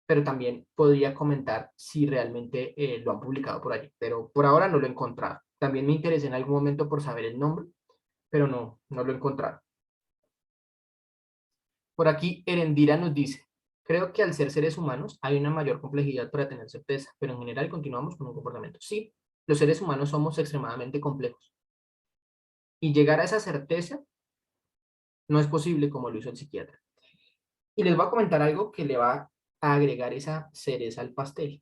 pero también podría comentar si realmente lo han publicado por allí. Pero por ahora no lo he encontrado. También me interesa en algún momento por saber el nombre, pero no lo he encontrado. Por aquí, Erendira nos dice, creo que al ser seres humanos hay una mayor complejidad para tener certeza, pero en general continuamos con un comportamiento. Sí, los seres humanos somos extremadamente complejos. Y llegar a esa certeza no es posible como lo hizo el psiquiatra. Y les voy a comentar algo que le va a agregar esa cereza al pastel.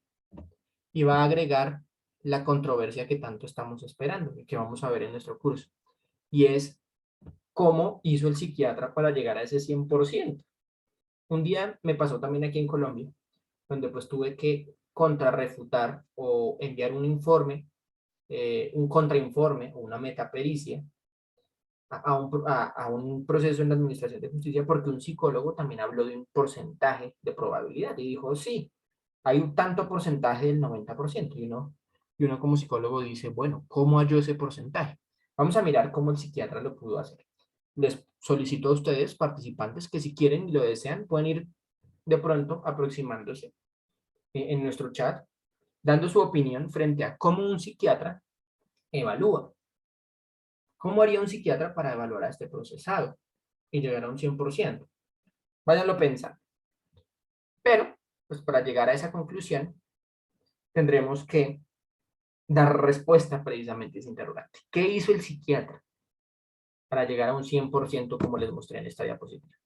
Y va a agregar la controversia que tanto estamos esperando, que vamos a ver en nuestro curso. Y es cómo hizo el psiquiatra para llegar a ese 100%. Un día me pasó también aquí en Colombia, donde pues tuve que contrarrefutar o enviar un informe, un contrainforme o una metapericia a un proceso en la Administración de Justicia porque un psicólogo también habló de un porcentaje de probabilidad y dijo, sí, hay un tanto porcentaje del 90% y uno como psicólogo dice, bueno, ¿cómo halló ese porcentaje? Vamos a mirar cómo el psiquiatra lo pudo hacer. Les solicito a ustedes, participantes, que si quieren y lo desean, pueden ir de pronto aproximándose en nuestro chat, dando su opinión frente a cómo un psiquiatra evalúa. ¿Cómo haría un psiquiatra para evaluar a este procesado y llegar a un 100%? Váyanlo pensando. Pero, pues para llegar a esa conclusión, tendremos que dar respuesta precisamente a ese interrogante. ¿Qué hizo el psiquiatra para llegar a un 100% como les mostré en esta diapositiva?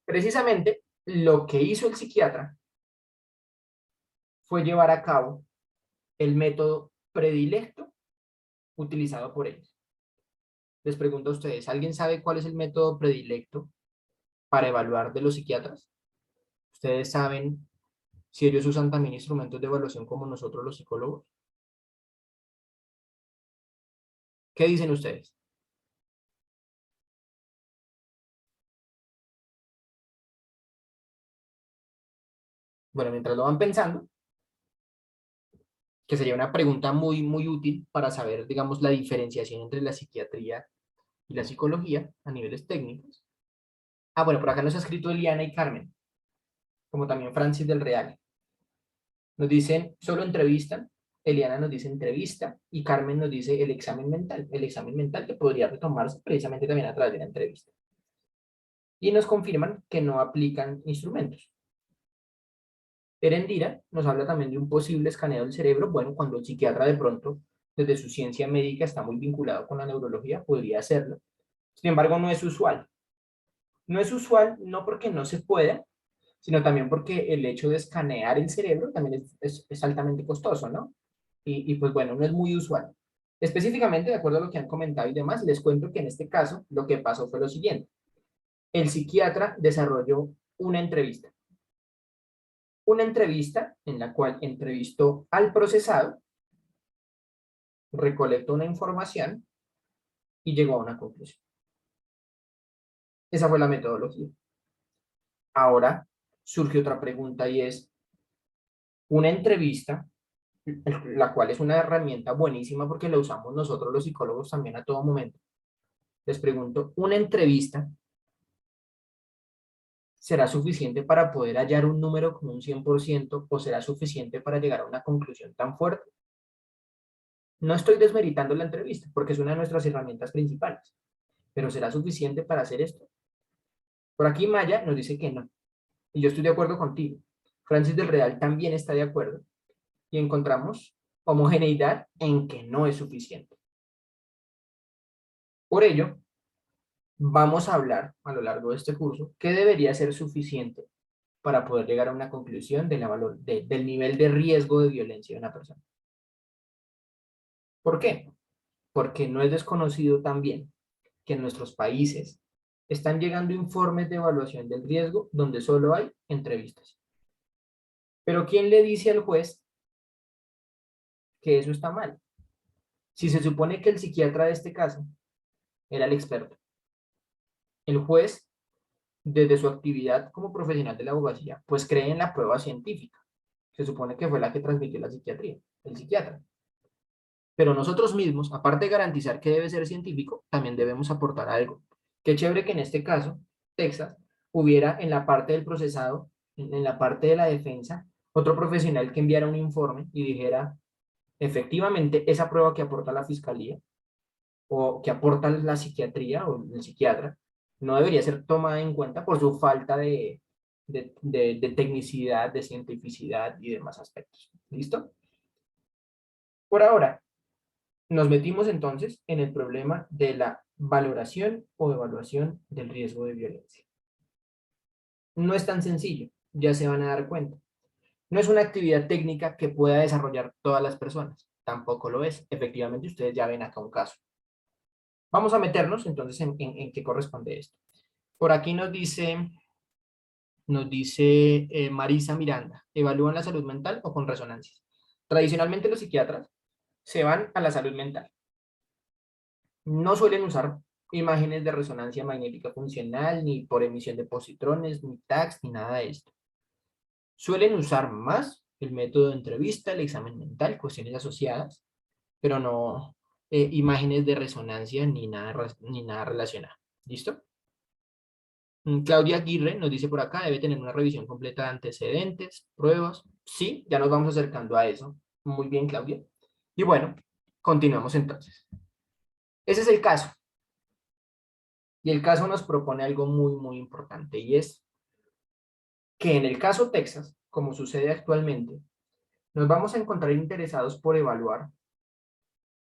Precisamente, lo que hizo el psiquiatra fue llevar a cabo el método predilecto utilizado por ellos. Les pregunto a ustedes, ¿alguien sabe cuál es el método predilecto para evaluar de los psiquiatras? ¿Ustedes saben si ellos usan también instrumentos de evaluación como nosotros los psicólogos? ¿Qué dicen ustedes? Bueno, mientras lo van pensando, que sería una pregunta muy, muy útil para saber, digamos, la diferenciación entre la psiquiatría y la psicología a niveles técnicos. Ah, bueno, por acá nos ha escrito Eliana y Carmen, como también Francis del Real. Nos dicen, solo entrevistan. Eliana nos dice entrevista y Carmen nos dice el examen mental que podría retomarse precisamente también a través de la entrevista. Y nos confirman que no aplican instrumentos. Erendira nos habla también de un posible escaneo del cerebro. Bueno, cuando el psiquiatra de pronto, desde su ciencia médica, está muy vinculado con la neurología, podría hacerlo. Sin embargo, no es usual. No es usual no porque no se pueda, sino también porque el hecho de escanear el cerebro también es altamente costoso, ¿no? Pues bueno, no es muy usual. Específicamente, de acuerdo a lo que han comentado y demás, les cuento que en este caso lo que pasó fue lo siguiente. El psiquiatra desarrolló una entrevista. Una entrevista en la cual entrevistó al procesado, recolectó una información y llegó a una conclusión. Esa fue la metodología. Ahora surge otra pregunta y es una entrevista, la cual es una herramienta buenísima porque la usamos nosotros los psicólogos también a todo momento. Les pregunto, ¿una entrevista será suficiente para poder hallar un número con un 100% o será suficiente para llegar a una conclusión tan fuerte? No estoy desmeritando la entrevista porque es una de nuestras herramientas principales, pero ¿será suficiente para hacer esto? Por aquí Maya nos dice que no, y yo estoy de acuerdo contigo. Francis del Real también está de acuerdo y encontramos homogeneidad en que no es suficiente. Por ello, vamos a hablar a lo largo de este curso qué debería ser suficiente para poder llegar a una conclusión del nivel de riesgo de violencia de una persona. ¿Por qué? Porque no es desconocido también que en nuestros países están llegando informes de evaluación del riesgo donde solo hay entrevistas. Pero ¿quién le dice al juez que eso está mal? Si se supone que el psiquiatra de este caso era el experto. El juez, desde su actividad como profesional de la abogacía, pues cree en la prueba científica. Se supone que fue la que transmitió la psiquiatría, el psiquiatra. Pero nosotros mismos, aparte de garantizar que debe ser científico, también debemos aportar algo. Qué chévere que en este caso, Texas, hubiera en la parte del procesado, en la parte de la defensa, otro profesional que enviara un informe y dijera, efectivamente, esa prueba que aporta la fiscalía o que aporta la psiquiatría o el psiquiatra, no debería ser tomada en cuenta por su falta de tecnicidad, de cientificidad y demás aspectos. ¿Listo? Por ahora, nos metimos entonces en el problema de la valoración o evaluación del riesgo de violencia. No es tan sencillo, ya se van a dar cuenta. No es una actividad técnica que pueda desarrollar todas las personas, tampoco lo es. Efectivamente, ustedes ya ven acá un caso. Vamos a meternos entonces en qué corresponde esto. Por aquí nos dice Marisa Miranda, ¿evalúan la salud mental o con resonancias? Tradicionalmente los psiquiatras se van a la salud mental. No suelen usar imágenes de resonancia magnética funcional, ni por emisión de positrones, ni tags, ni nada de esto. Suelen usar más el método de entrevista, el examen mental, cuestiones asociadas, pero no imágenes de resonancia ni nada relacionado. ¿Listo? Claudia Aguirre nos dice por acá, debe tener una revisión completa de antecedentes, pruebas. Sí, ya nos vamos acercando a eso. Muy bien, Claudia. Y bueno, continuamos entonces. Ese es el caso. Y el caso nos propone algo muy, muy importante y es que en el caso Texas, como sucede actualmente, nos vamos a encontrar interesados por evaluar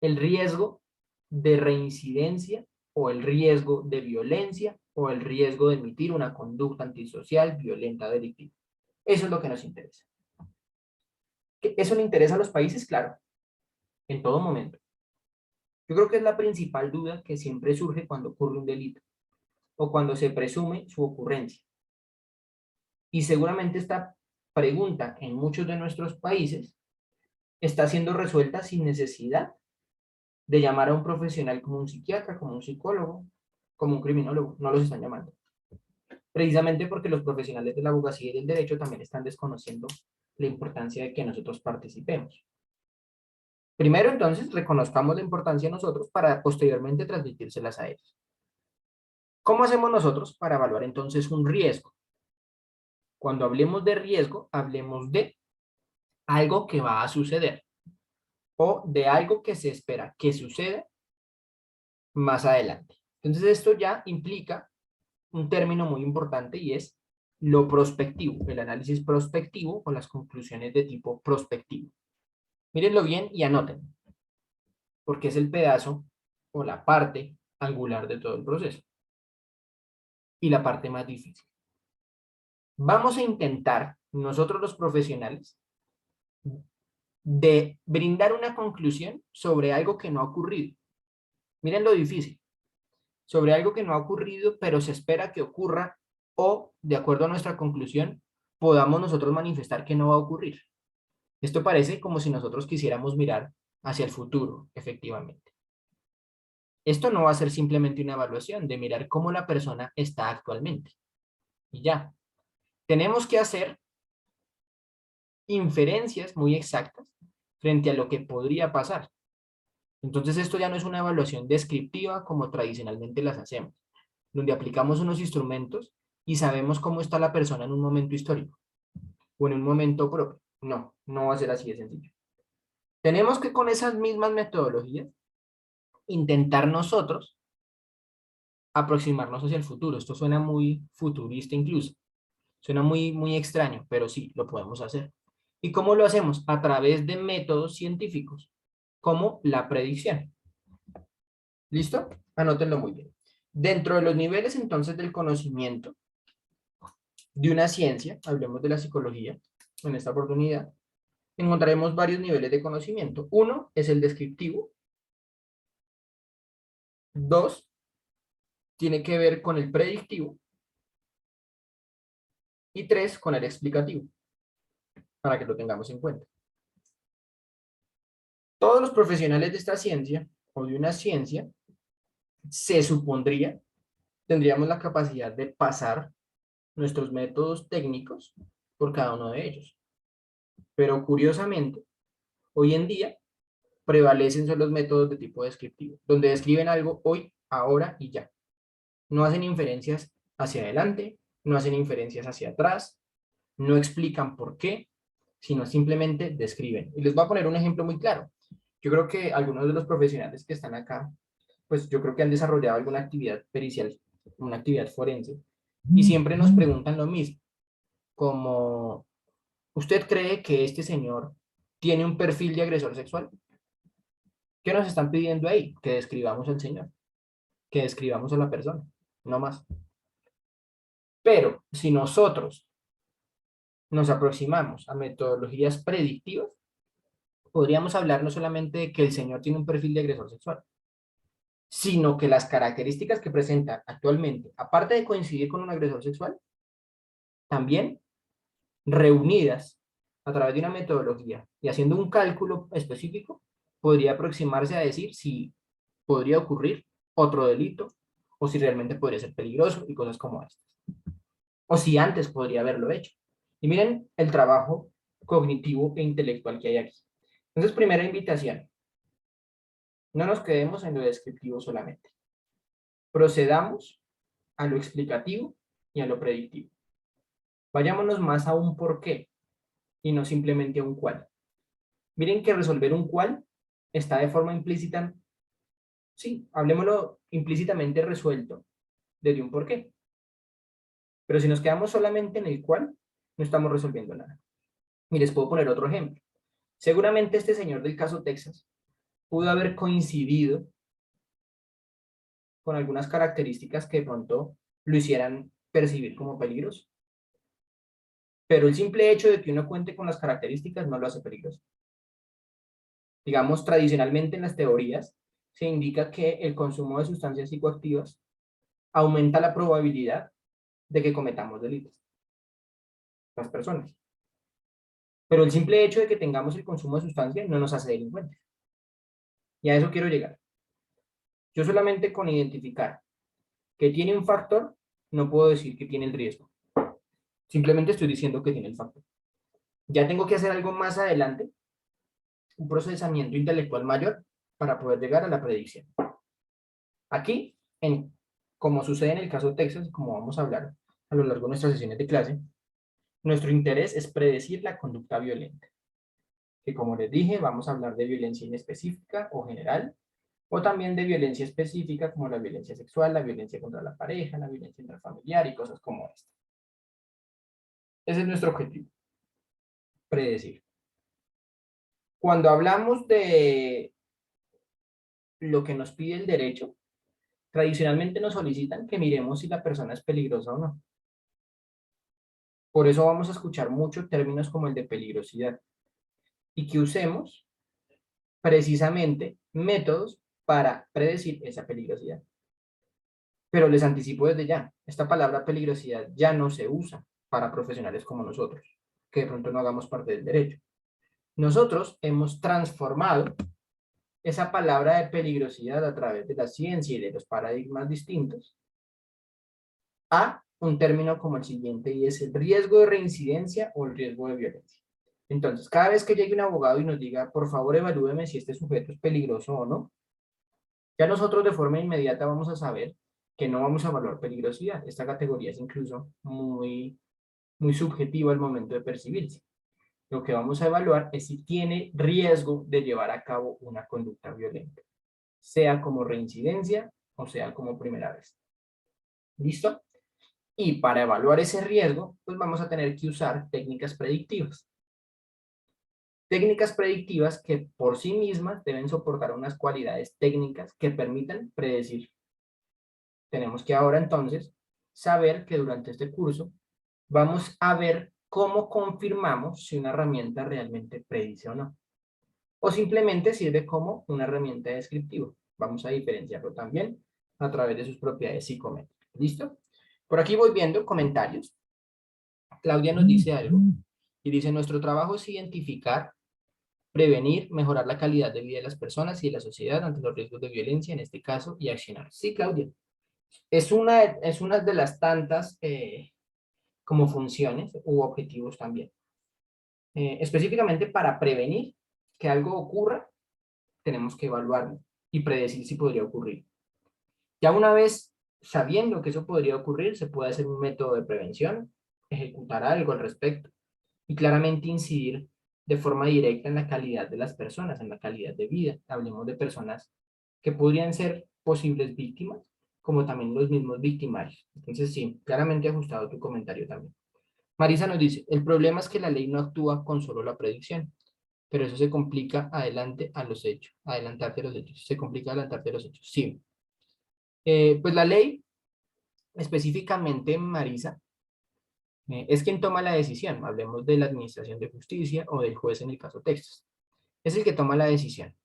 el riesgo de reincidencia o el riesgo de violencia o el riesgo de emitir una conducta antisocial, violenta, delictiva. Eso es lo que nos interesa. ¿Eso le interesa a los países? Claro, en todo momento. Yo creo que es la principal duda que siempre surge cuando ocurre un delito o cuando se presume su ocurrencia. Y seguramente esta pregunta en muchos de nuestros países está siendo resuelta sin necesidad de llamar a un profesional como un psiquiatra, como un psicólogo, como un criminólogo. No los están llamando. Precisamente porque los profesionales de la abogacía y del derecho también están desconociendo la importancia de que nosotros participemos. Primero, entonces, reconozcamos la importancia nosotros para posteriormente transmitírselas a ellos. ¿Cómo hacemos nosotros para evaluar entonces un riesgo? Cuando hablemos de riesgo, hablemos de algo que va a suceder o de algo que se espera que suceda más adelante. Entonces esto ya implica un término muy importante y es lo prospectivo, el análisis prospectivo o las conclusiones de tipo prospectivo. Mírenlo bien y anoten, porque es el pedazo o la parte angular de todo el proceso y la parte más difícil. Vamos a intentar, nosotros los profesionales, de brindar una conclusión sobre algo que no ha ocurrido. Miren lo difícil. Sobre algo que no ha ocurrido, pero se espera que ocurra o, de acuerdo a nuestra conclusión, podamos nosotros manifestar que no va a ocurrir. Esto parece como si nosotros quisiéramos mirar hacia el futuro, efectivamente. Esto no va a ser simplemente una evaluación de mirar cómo la persona está actualmente. Y ya. Tenemos que hacer inferencias muy exactas frente a lo que podría pasar. Entonces esto ya no es una evaluación descriptiva como tradicionalmente las hacemos, donde aplicamos unos instrumentos y sabemos cómo está la persona en un momento histórico o en un momento propio. No, no va a ser así de sencillo. Tenemos que con esas mismas metodologías intentar nosotros aproximarnos hacia el futuro. Esto suena muy futurista incluso. Suena muy extraño, pero sí, lo podemos hacer. ¿Y cómo lo hacemos? A través de métodos científicos, como la predicción. ¿Listo? Anótenlo muy bien. Dentro de los niveles entonces del conocimiento de una ciencia, hablemos de la psicología, en esta oportunidad, encontraremos varios niveles de conocimiento. Uno es el descriptivo. Dos, tiene que ver con el predictivo. Y tres, con el explicativo, para que lo tengamos en cuenta. Todos los profesionales de esta ciencia, o de una ciencia, se supondría, tendríamos la capacidad de pasar nuestros métodos técnicos por cada uno de ellos. Pero curiosamente, hoy en día prevalecen son los métodos de tipo descriptivo, donde describen algo hoy, ahora y ya. No hacen inferencias hacia adelante, no hacen inferencias hacia atrás, no explican por qué, sino simplemente describen. Y les voy a poner un ejemplo muy claro. Yo creo que algunos de los profesionales que están acá, pues yo creo que han desarrollado alguna actividad pericial, una actividad forense, y siempre nos preguntan lo mismo, como, ¿usted cree que este señor tiene un perfil de agresor sexual? ¿Qué nos están pidiendo ahí? Que describamos al señor, que describamos a la persona, no más. Pero si nosotros nos aproximamos a metodologías predictivas, podríamos hablar no solamente de que el señor tiene un perfil de agresor sexual, sino que las características que presenta actualmente, aparte de coincidir con un agresor sexual, también reunidas a través de una metodología y haciendo un cálculo específico, podría aproximarse a decir si podría ocurrir otro delito o si realmente podría ser peligroso y cosas como estas. O si antes podría haberlo hecho. Y miren el trabajo cognitivo e intelectual que hay aquí. Entonces, primera invitación. No nos quedemos en lo descriptivo solamente. Procedamos a lo explicativo y a lo predictivo. Vayámonos más a un por qué y no simplemente a un cuál. Miren que resolver un cuál está de forma implícita, sí, hablemoslo implícitamente resuelto desde un por qué. Pero si nos quedamos solamente en el cuál, no estamos resolviendo nada. Y les puedo poner otro ejemplo. Seguramente este señor del caso Texas pudo haber coincidido con algunas características que de pronto lo hicieran percibir como peligroso. Pero el simple hecho de que uno cuente con las características no lo hace peligroso. Digamos, tradicionalmente en las teorías se indica que el consumo de sustancias psicoactivas aumenta la probabilidad de que cometamos delitos. Las personas. Pero el simple hecho de que tengamos el consumo de sustancias no nos hace delincuentes. Y a eso quiero llegar. Yo solamente con identificar que tiene un factor, no puedo decir que tiene el riesgo. Simplemente estoy diciendo que tiene el factor. Ya tengo que hacer algo más adelante, un procesamiento intelectual mayor para poder llegar a la predicción. Aquí, como sucede en el caso de Texas, como vamos a hablar a lo largo de nuestras sesiones de clase, nuestro interés es predecir la conducta violenta. Que como les dije, vamos a hablar de violencia inespecífica o general, o también de violencia específica como la violencia sexual, la violencia contra la pareja, la violencia intrafamiliar y cosas como esta. Ese es nuestro objetivo, predecir. Cuando hablamos de lo que nos pide el derecho, tradicionalmente nos solicitan que miremos si la persona es peligrosa o no. Por eso vamos a escuchar mucho términos como el de peligrosidad y que usemos precisamente métodos para predecir esa peligrosidad. Pero les anticipo desde ya, esta palabra peligrosidad ya no se usa para profesionales como nosotros, que de pronto no hagamos parte del derecho. Nosotros hemos transformado esa palabra de peligrosidad a través de la ciencia y de los paradigmas distintos a un término como el siguiente, y es el riesgo de reincidencia o el riesgo de violencia. Entonces, cada vez que llegue un abogado y nos diga, por favor, evalúeme si este sujeto es peligroso o no, ya nosotros de forma inmediata vamos a saber que no vamos a evaluar peligrosidad. Esta categoría es incluso muy subjetiva al momento de percibirse. Lo que vamos a evaluar es si tiene riesgo de llevar a cabo una conducta violenta, sea como reincidencia o sea como primera vez. ¿Listo? Y para evaluar ese riesgo, pues vamos a tener que usar técnicas predictivas. Técnicas predictivas que por sí mismas deben soportar unas cualidades técnicas que permitan predecir. Tenemos que ahora entonces saber que durante este curso vamos a ver cómo confirmamos si una herramienta realmente predice o no. O simplemente sirve como una herramienta descriptiva. Vamos a diferenciarlo también a través de sus propiedades psicométricas. ¿Listo? Por aquí voy viendo comentarios. Claudia nos dice algo y dice, nuestro trabajo es identificar, prevenir, mejorar la calidad de vida de las personas y de la sociedad ante los riesgos de violencia, en este caso, y accionar. Sí, Claudia. Es una de las tantas como funciones u objetivos también. Específicamente para prevenir que algo ocurra, tenemos que evaluarlo y predecir si podría ocurrir. Ya una vez sabiendo que eso podría ocurrir, se puede hacer un método de prevención, ejecutar algo al respecto y claramente incidir de forma directa en la calidad de las personas, en la calidad de vida. Hablemos de personas que podrían ser posibles víctimas, como también los mismos victimarios. Entonces, sí, claramente ajustado tu comentario también. Marisa nos dice, el problema es que la ley no actúa con solo la predicción, pero eso se complica adelante a los hechos, adelantarte a los hechos, se complica adelantarte a los hechos, sí. Pues la ley, específicamente Marisa, es quien toma la decisión, hablemos de la administración de justicia o del juez en el caso Texas, es el que toma la decisión.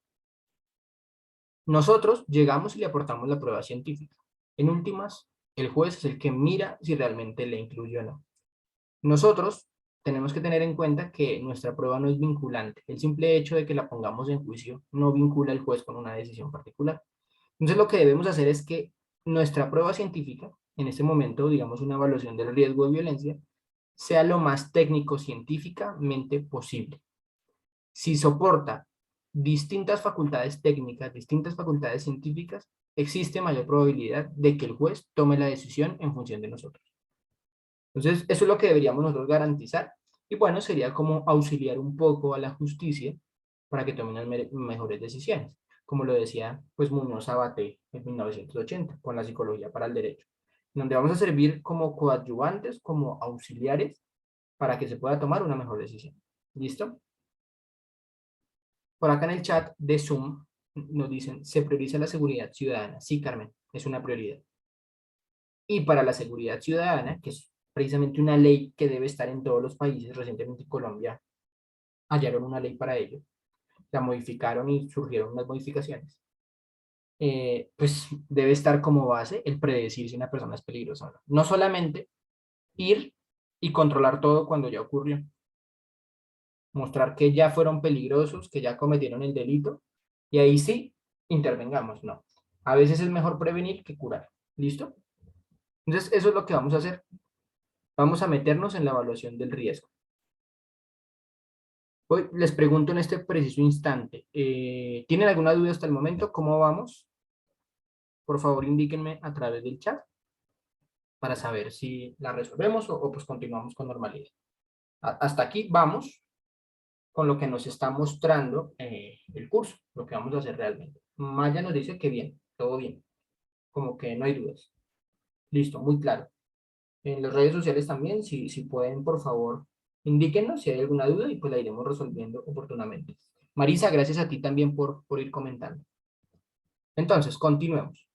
Nosotros llegamos y le aportamos la prueba científica. En últimas, el juez es el que mira si realmente le incluye o no. Nosotros tenemos que tener en cuenta que nuestra prueba no es vinculante. El simple hecho de que la pongamos en juicio no vincula al juez con una decisión particular. Entonces lo que debemos hacer es que nuestra prueba científica, en este momento, digamos una evaluación del riesgo de violencia, sea lo más técnico científicamente posible. Si soporta distintas facultades técnicas, distintas facultades científicas, existe mayor probabilidad de que el juez tome la decisión en función de nosotros. Entonces, eso es lo que deberíamos nosotros garantizar. Y bueno, sería como auxiliar un poco a la justicia para que tomen las mejores decisiones. Como lo decía, pues Muñoz Abate en 1980, con la psicología para el derecho, donde vamos a servir como coadyuvantes, como auxiliares, para que se pueda tomar una mejor decisión. ¿Listo? Por acá en el chat de Zoom nos dicen, se prioriza la seguridad ciudadana. Sí, Carmen, es una prioridad. Y para la seguridad ciudadana, que es precisamente una ley que debe estar en todos los países, recientemente en Colombia hallaron una ley para ello, la modificaron y surgieron unas modificaciones. Pues debe estar como base el predecir si una persona es peligrosa o no. No solamente ir y controlar todo cuando ya ocurrió. Mostrar que ya fueron peligrosos, que ya cometieron el delito, y ahí sí, intervengamos, no. A veces es mejor prevenir que curar. ¿Listo? Entonces, eso es lo que vamos a hacer. Vamos a meternos en la evaluación del riesgo. Hoy les pregunto en este preciso instante, ¿tienen alguna duda hasta el momento? ¿Cómo vamos? Por favor, indíquenme a través del chat para saber si la resolvemos o pues continuamos con normalidad. Hasta aquí vamos con lo que nos está mostrando el curso, lo que vamos a hacer realmente. Maya nos dice que bien, todo bien, como que no hay dudas. Listo, muy claro. En las redes sociales también, si pueden, por favor, indíquenos si hay alguna duda y pues la iremos resolviendo oportunamente. Marisa, gracias a ti también por ir comentando. Entonces, continuemos.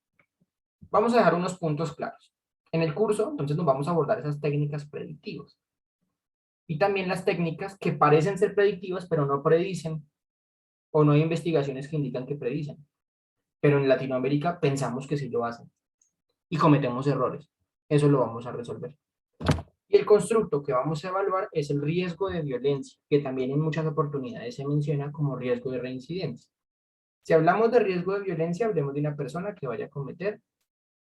Vamos a dejar unos puntos claros. En el curso, entonces nos vamos a abordar esas técnicas predictivas. Y también las técnicas que parecen ser predictivas, pero no predicen, o no hay investigaciones que indican que predicen. Pero en Latinoamérica pensamos que sí lo hacen. Y cometemos errores. Eso lo vamos a resolver. Y el constructo que vamos a evaluar es el riesgo de violencia, que también en muchas oportunidades se menciona como riesgo de reincidencia. Si hablamos de riesgo de violencia, hablemos de una persona que vaya a cometer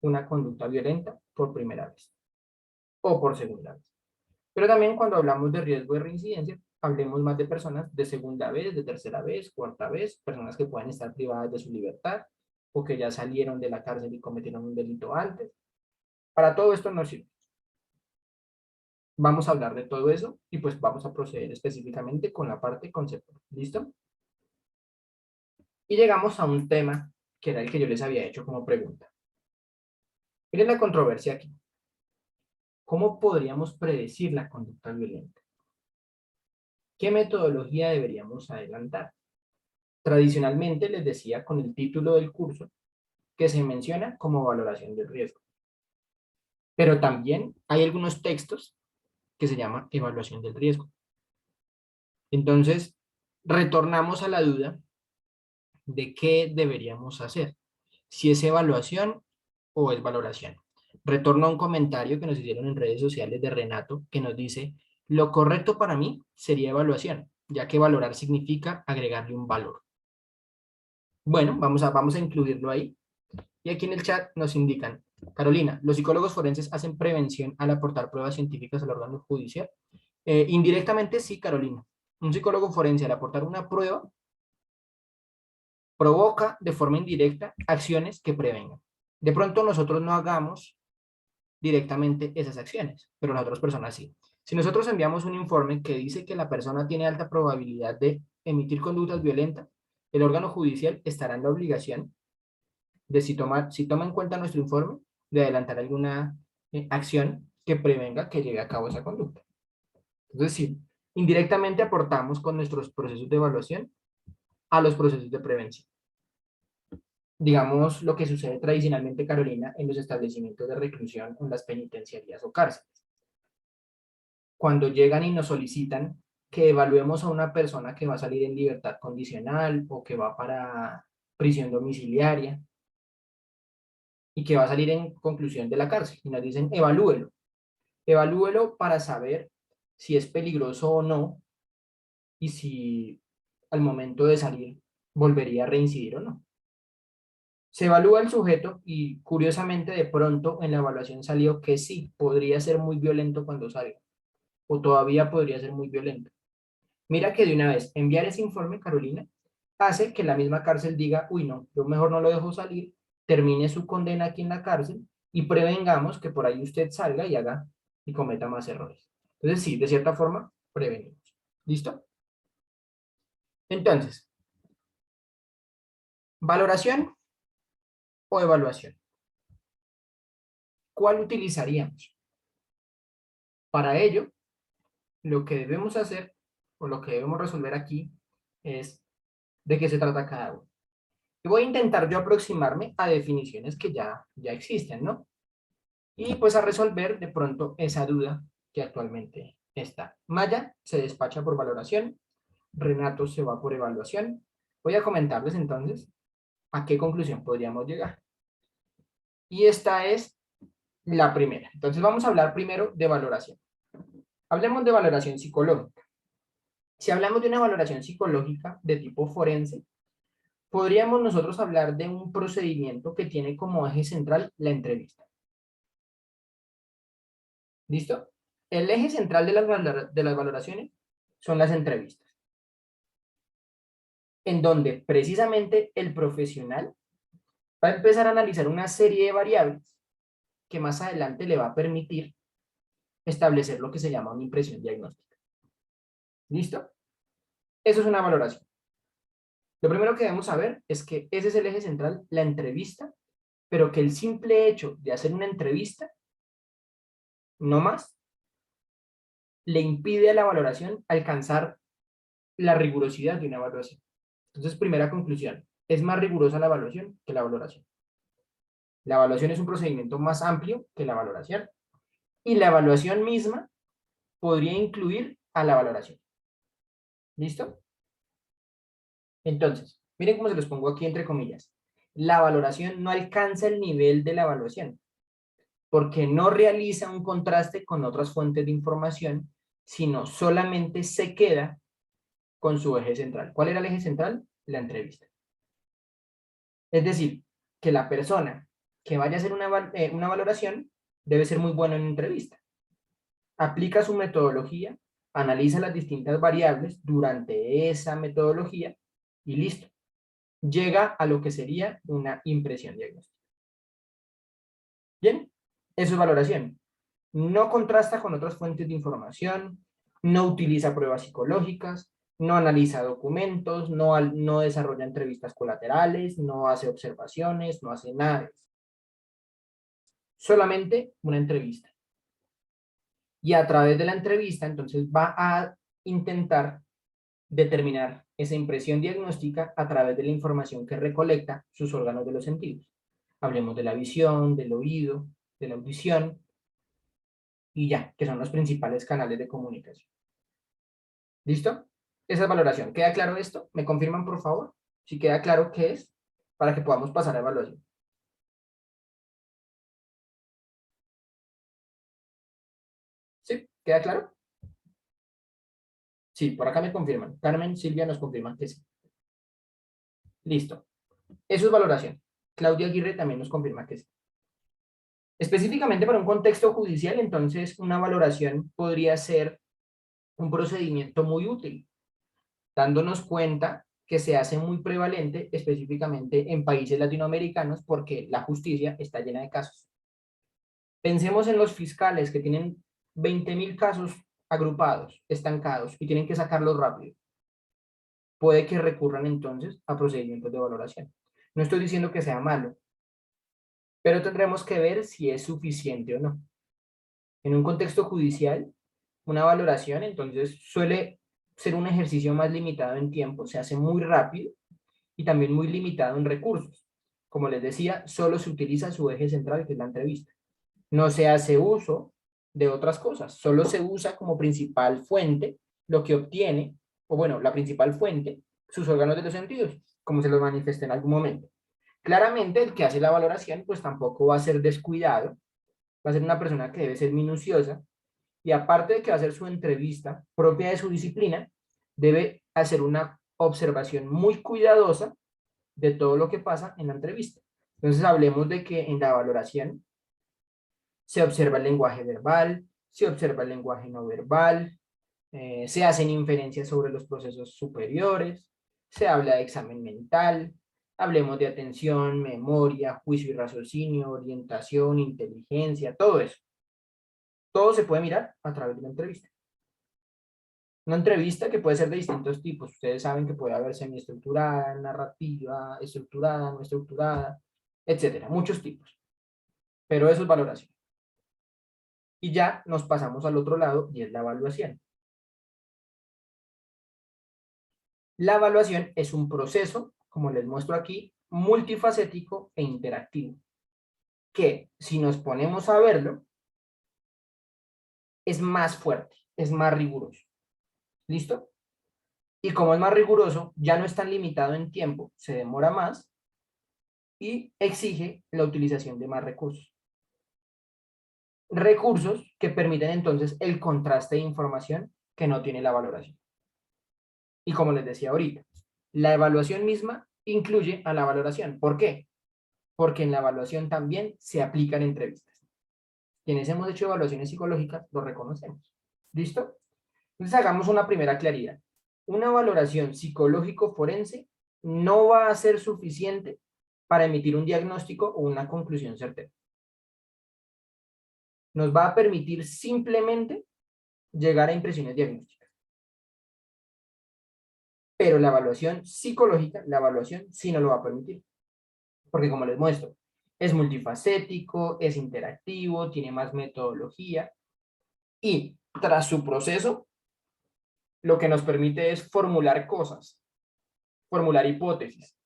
una conducta violenta por primera vez o por segunda vez. Pero también cuando hablamos de riesgo de reincidencia, hablemos más de personas de segunda vez, de tercera vez, cuarta vez, personas que pueden estar privadas de su libertad o que ya salieron de la cárcel y cometieron un delito antes. Para todo esto nos sirve. Vamos a hablar de todo eso y pues vamos a proceder específicamente con la parte conceptual. ¿Listo? Y llegamos a un tema que era el que yo les había hecho como pregunta. Miren la controversia aquí. ¿Cómo podríamos predecir la conducta violenta? ¿Qué metodología deberíamos adelantar? Tradicionalmente les decía con el título del curso que se menciona como valoración del riesgo. Pero también hay algunos textos que se llama evaluación del riesgo. Entonces, retornamos a la duda de qué deberíamos hacer, si es evaluación o es valoración. Retorno a un comentario que nos hicieron en redes sociales de Renato, que nos dice, lo correcto para mí sería evaluación, ya que valorar significa agregarle un valor. Bueno, vamos a incluirlo ahí. Y aquí en el chat nos indican, Carolina, los psicólogos forenses hacen prevención al aportar pruebas científicas al órgano judicial. Indirectamente sí, Carolina. Un psicólogo forense al aportar una prueba provoca de forma indirecta acciones que prevengan. De pronto nosotros no hagamos directamente esas acciones, pero las otras personas sí. Si nosotros enviamos un informe que dice que la persona tiene alta probabilidad de emitir conductas violentas, el órgano judicial estará en la obligación de si toma en cuenta nuestro informe, de adelantar alguna acción que prevenga que lleve a cabo esa conducta. Entonces, sí, indirectamente aportamos con nuestros procesos de evaluación a los procesos de prevención. Digamos lo que sucede tradicionalmente, Carolina, en los establecimientos de reclusión, en las penitenciarías o cárceles. Cuando llegan y nos solicitan que evaluemos a una persona que va a salir en libertad condicional o que va para prisión domiciliaria y que va a salir en conclusión de la cárcel, y nos dicen, evalúelo. Evalúelo para saber si es peligroso o no y si al momento de salir volvería a reincidir o no. Se evalúa el sujeto y curiosamente de pronto en la evaluación salió que sí, podría ser muy violento cuando salga o todavía podría ser muy violento. Mira que de una vez enviar ese informe, Carolina, hace que la misma cárcel diga, uy no, yo mejor no lo dejo salir, termine su condena aquí en la cárcel y prevengamos que por ahí usted salga y haga y cometa más errores. Entonces sí, de cierta forma, prevenimos. ¿Listo? Entonces, valoración o evaluación. ¿Cuál utilizaríamos? Para ello, lo que debemos hacer o lo que debemos resolver aquí es de qué se trata cada uno. Y voy a intentar yo aproximarme a definiciones que ya existen, ¿no? Y pues a resolver de pronto esa duda que actualmente está. Maya se despacha por valoración, Renato se va por evaluación. Voy a comentarles entonces a qué conclusión podríamos llegar. Y esta es la primera. Entonces vamos a hablar primero de valoración. Hablemos de valoración psicológica. Si hablamos de una valoración psicológica de tipo forense, podríamos nosotros hablar de un procedimiento que tiene como eje central la entrevista. ¿Listo? El eje central de las valoraciones son las entrevistas, en donde precisamente el profesional va a empezar a analizar una serie de variables que más adelante le va a permitir establecer lo que se llama una impresión diagnóstica. ¿Listo? Eso es una valoración. Lo primero que debemos saber es que ese es el eje central, la entrevista, pero que el simple hecho de hacer una entrevista, no más, le impide a la valoración alcanzar la rigurosidad de una evaluación. Entonces, primera conclusión, es más rigurosa la evaluación que la valoración. La evaluación es un procedimiento más amplio que la valoración y la evaluación misma podría incluir a la valoración. ¿Listo? Entonces, miren cómo se los pongo aquí entre comillas. La valoración no alcanza el nivel de la evaluación porque no realiza un contraste con otras fuentes de información, sino solamente se queda con su eje central. ¿Cuál era el eje central? La entrevista. Es decir, que la persona que vaya a hacer una valoración debe ser muy buena en entrevista. Aplica su metodología, analiza las distintas variables durante esa metodología y listo. Llega a lo que sería una impresión diagnóstica. Bien, eso es valoración. No contrasta con otras fuentes de información, no utiliza pruebas psicológicas, no analiza documentos, no desarrolla entrevistas colaterales, no hace observaciones, no hace nada de eso. Solamente una entrevista. Y a través de la entrevista, entonces, va a intentar determinar esa impresión diagnóstica a través de la información que recolecta sus órganos de los sentidos. Hablemos de la visión, del oído, de la audición, y ya, que son los principales canales de comunicación. ¿Listo? Esa es valoración. ¿Queda claro esto? ¿Me confirman, por favor? Si queda claro qué es, para que podamos pasar a evaluación. ¿Sí? ¿Queda claro? Sí, por acá me confirman. Carmen, Silvia nos confirman que sí. Listo. Eso es valoración. Claudia Aguirre también nos confirma que sí. Específicamente para un contexto judicial, entonces, una valoración podría ser un procedimiento muy útil, dándonos cuenta que se hace muy prevalente específicamente en países latinoamericanos porque la justicia está llena de casos. Pensemos en los fiscales que tienen 20.000 casos agrupados, estancados, y tienen que sacarlos rápido. Puede que recurran entonces a procedimientos de valoración. No estoy diciendo que sea malo, pero tendremos que ver si es suficiente o no. En un contexto judicial, una valoración entonces suele ser un ejercicio más limitado en tiempo, se hace muy rápido y también muy limitado en recursos. Como les decía, solo se utiliza su eje central, que es la entrevista. No se hace uso de otras cosas, solo se usa como principal fuente lo que obtiene, o bueno, la principal fuente, sus órganos de los sentidos, como se los manifesté en algún momento. Claramente, el que hace la valoración, pues tampoco va a ser descuidado, va a ser una persona que debe ser minuciosa, y aparte de que va a hacer su entrevista propia de su disciplina, debe hacer una observación muy cuidadosa de todo lo que pasa en la entrevista. Entonces, hablemos de que en la valoración se observa el lenguaje verbal, se observa el lenguaje no verbal, se hacen inferencias sobre los procesos superiores, se habla de examen mental, hablemos de atención, memoria, juicio y raciocinio, orientación, inteligencia, todo eso. Todo se puede mirar a través de una entrevista. Una entrevista que puede ser de distintos tipos. Ustedes saben que puede haber semiestructurada, narrativa, estructurada, no estructurada, etcétera. Muchos tipos. Pero eso es valoración. Y ya nos pasamos al otro lado y es la evaluación. La evaluación es un proceso, como les muestro aquí, multifacético e interactivo, que si nos ponemos a verlo, es más fuerte, es más riguroso. ¿Listo? Y como es más riguroso, ya no es tan limitado en tiempo, se demora más y exige la utilización de más recursos. Recursos que permiten entonces el contraste de información que no tiene la valoración. Y como les decía ahorita, la evaluación misma incluye a la valoración. ¿Por qué? Porque en la evaluación también se aplican entrevistas. Quienes hemos hecho evaluaciones psicológicas lo reconocemos. ¿Listo? Entonces hagamos una primera claridad. Una valoración psicológico-forense no va a ser suficiente para emitir un diagnóstico o una conclusión certera. Nos va a permitir simplemente llegar a impresiones diagnósticas. Pero la evaluación psicológica, la evaluación sí no lo va a permitir. Porque como les muestro, es multifacético, es interactivo, tiene más metodología y tras su proceso, lo que nos permite es formular cosas, formular hipótesis,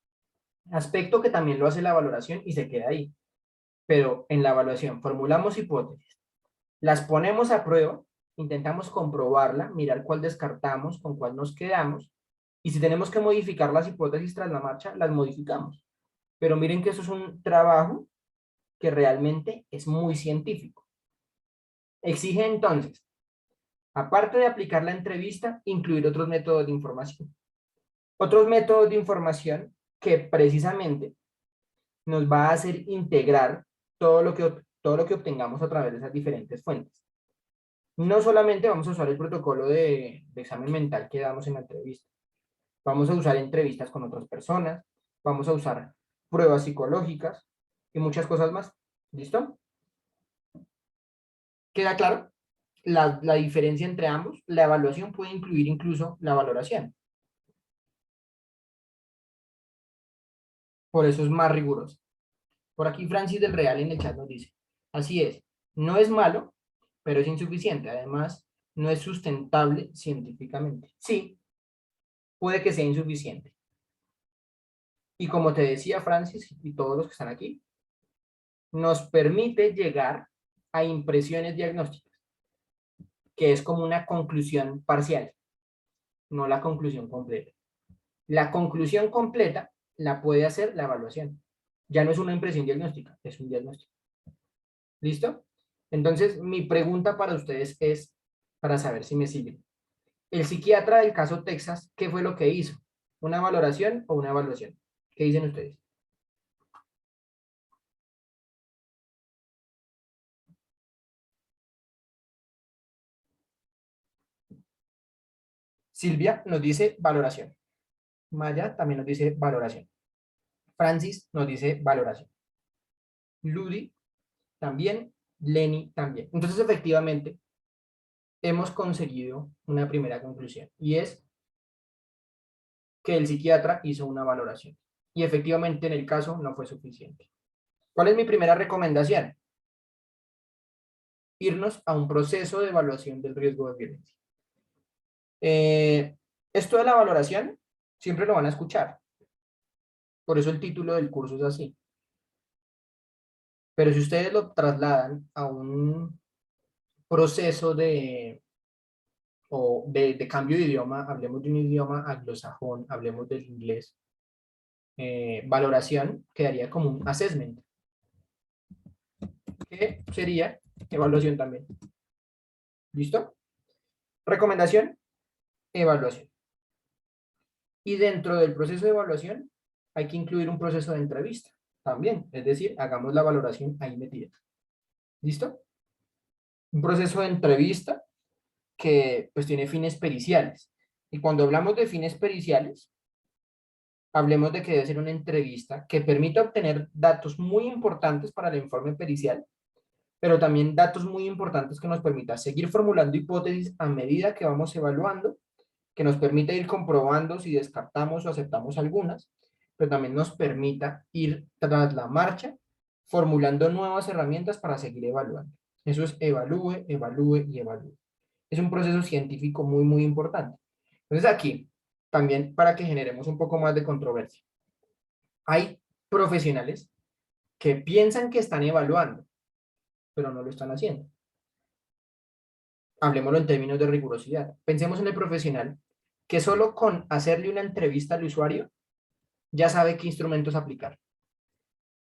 aspecto que también lo hace la valoración y se queda ahí. Pero en la evaluación formulamos hipótesis, las ponemos a prueba, intentamos comprobarla, mirar cuál descartamos, con cuál nos quedamos, y si tenemos que modificar las hipótesis tras la marcha, las modificamos. Pero miren que eso es un trabajo que realmente es muy científico. Exige entonces, aparte de aplicar la entrevista, incluir otros métodos de información. Otros métodos de información que precisamente nos va a hacer integrar todo lo que obtengamos a través de esas diferentes fuentes. No solamente vamos a usar el protocolo de examen mental que damos en la entrevista, vamos a usar entrevistas con otras personas, vamos a usar pruebas psicológicas y muchas cosas más. ¿Listo? ¿Queda claro? La diferencia entre ambos, la evaluación puede incluir incluso la valoración. Por eso es más riguroso. Por aquí Francis del Real en el chat nos dice, así es, no es malo, pero es insuficiente. Además, no es sustentable científicamente. Sí, puede que sea insuficiente. Y como te decía Francis y todos los que están aquí, nos permite llegar a impresiones diagnósticas, que es como una conclusión parcial, no la conclusión completa. La conclusión completa la puede hacer la evaluación. Ya no es una impresión diagnóstica, es un diagnóstico. ¿Listo? Entonces, mi pregunta para ustedes es, para saber si me siguen. El psiquiatra del caso Texas, ¿qué fue lo que hizo? ¿Una valoración o una evaluación? ¿Qué dicen ustedes? Silvia nos dice valoración. Maya también nos dice valoración. Francis nos dice valoración. Ludi también. Lenny también. Entonces, efectivamente, hemos conseguido una primera conclusión y es que el psiquiatra hizo una valoración. Y efectivamente en el caso no fue suficiente. ¿Cuál es mi primera recomendación? Irnos a un proceso de evaluación del riesgo de violencia. Esto de la valoración siempre lo van a escuchar. Por eso el título del curso es así. Pero si ustedes lo trasladan a un proceso de cambio de idioma, hablemos de un idioma anglosajón, hablemos del inglés, valoración quedaría como un assessment, que sería evaluación también. ¿Listo? Recomendación, evaluación. Y dentro del proceso de evaluación hay que incluir un proceso de entrevista también, es decir, hagamos la valoración ahí metida. ¿Listo? Un proceso de entrevista que pues tiene fines periciales. Y cuando hablamos de fines periciales, hablemos de que debe ser una entrevista que permita obtener datos muy importantes para el informe pericial, pero también datos muy importantes que nos permita seguir formulando hipótesis a medida que vamos evaluando, que nos permita ir comprobando si descartamos o aceptamos algunas, pero también nos permita ir tras la marcha formulando nuevas herramientas para seguir evaluando. Eso es evalúe, evalúe y evalúe. Es un proceso científico muy, muy importante. Entonces aquí, también para que generemos un poco más de controversia, hay profesionales que piensan que están evaluando, pero no lo están haciendo. Hablemoslo en términos de rigurosidad. Pensemos en el profesional que solo con hacerle una entrevista al usuario ya sabe qué instrumentos aplicar.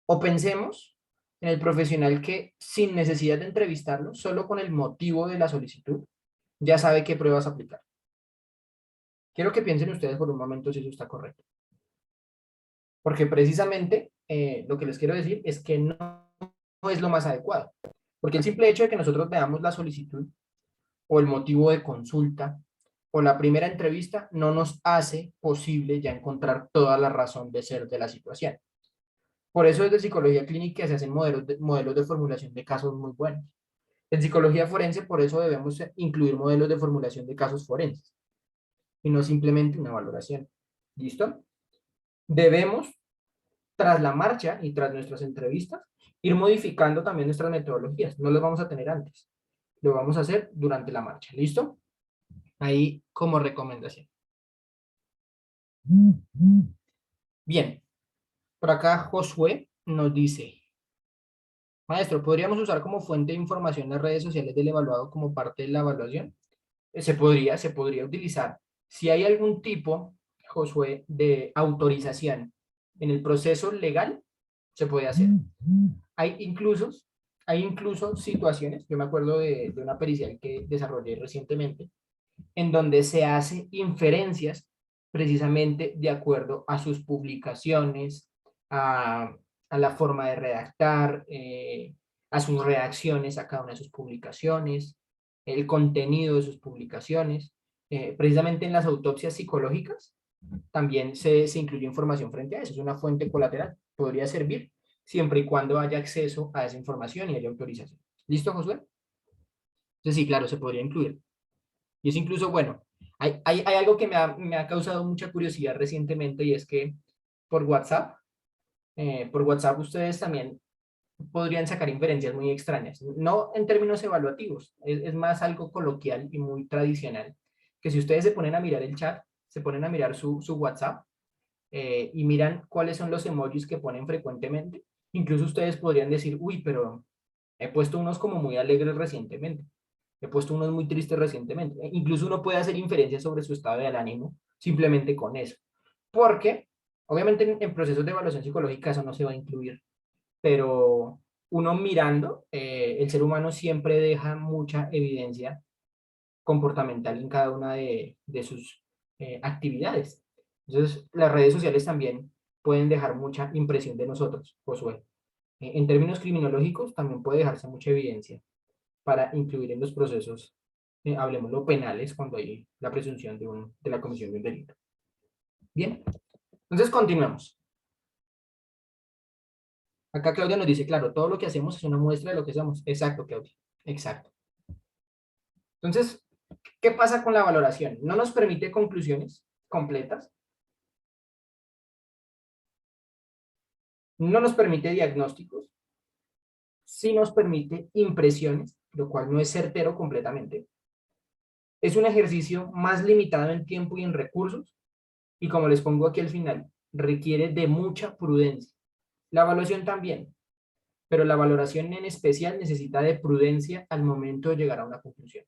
O pensemos en el profesional que sin necesidad de entrevistarlo, solo con el motivo de la solicitud, ya sabe qué pruebas aplicar. Quiero que piensen ustedes por un momento si eso está correcto. Porque precisamente lo que les quiero decir es que no es lo más adecuado. Porque el simple hecho de que nosotros veamos la solicitud o el motivo de consulta o la primera entrevista no nos hace posible ya encontrar toda la razón de ser de la situación. Por eso desde psicología clínica se hacen modelos de formulación de casos muy buenos. En psicología forense por eso debemos incluir modelos de formulación de casos forenses y no simplemente una valoración. ¿Listo? Debemos, tras la marcha y tras nuestras entrevistas, ir modificando también nuestras metodologías. No las vamos a tener antes. Lo vamos a hacer durante la marcha. ¿Listo? Ahí como recomendación. Bien. Por acá Josué nos dice, maestro, ¿podríamos usar como fuente de información las redes sociales del evaluado como parte de la evaluación? Se podría utilizar. Si hay algún tipo, Josué, de autorización en el proceso legal, se puede hacer. Hay incluso, hay incluso situaciones, yo me acuerdo de una pericial que desarrollé recientemente, en donde se hace inferencias precisamente de acuerdo a sus publicaciones, a, a la forma de redactar, a sus reacciones a cada una de sus publicaciones, el contenido de sus publicaciones. Precisamente en las autopsias psicológicas también se incluye información frente a eso, es una fuente colateral, podría servir siempre y cuando haya acceso a esa información y haya autorización. ¿Listo, Josué? Entonces sí, claro, se podría incluir. Y es incluso, bueno, hay algo que me ha causado mucha curiosidad recientemente y es que por por WhatsApp ustedes también podrían sacar inferencias muy extrañas, no en términos evaluativos, es más algo coloquial y muy tradicional, que si ustedes se ponen a mirar el chat, se ponen a mirar su WhatsApp y miran cuáles son los emojis que ponen frecuentemente, incluso ustedes podrían decir, uy, pero he puesto unos como muy alegres recientemente, he puesto unos muy tristes recientemente, incluso uno puede hacer inferencias sobre su estado de ánimo simplemente con eso, porque obviamente en procesos de evaluación psicológica eso no se va a incluir, pero uno mirando, el ser humano siempre deja mucha evidencia comportamental en cada una de sus actividades. Entonces, las redes sociales también pueden dejar mucha impresión de nosotros, Josué. En términos criminológicos, también puede dejarse mucha evidencia para incluir en los procesos, hablemoslo, penales, cuando hay la presunción de la comisión de un delito. Bien, entonces continuemos. Acá Claudia nos dice, claro, todo lo que hacemos es una muestra de lo que somos. Exacto, Claudia, exacto. Entonces, ¿qué pasa con la valoración? No nos permite conclusiones completas, no nos permite diagnósticos, sí nos permite impresiones, lo cual no es certero completamente. Es un ejercicio más limitado en tiempo y en recursos, y como les pongo aquí al final, requiere de mucha prudencia. La evaluación también, pero la valoración en especial necesita de prudencia al momento de llegar a una conclusión.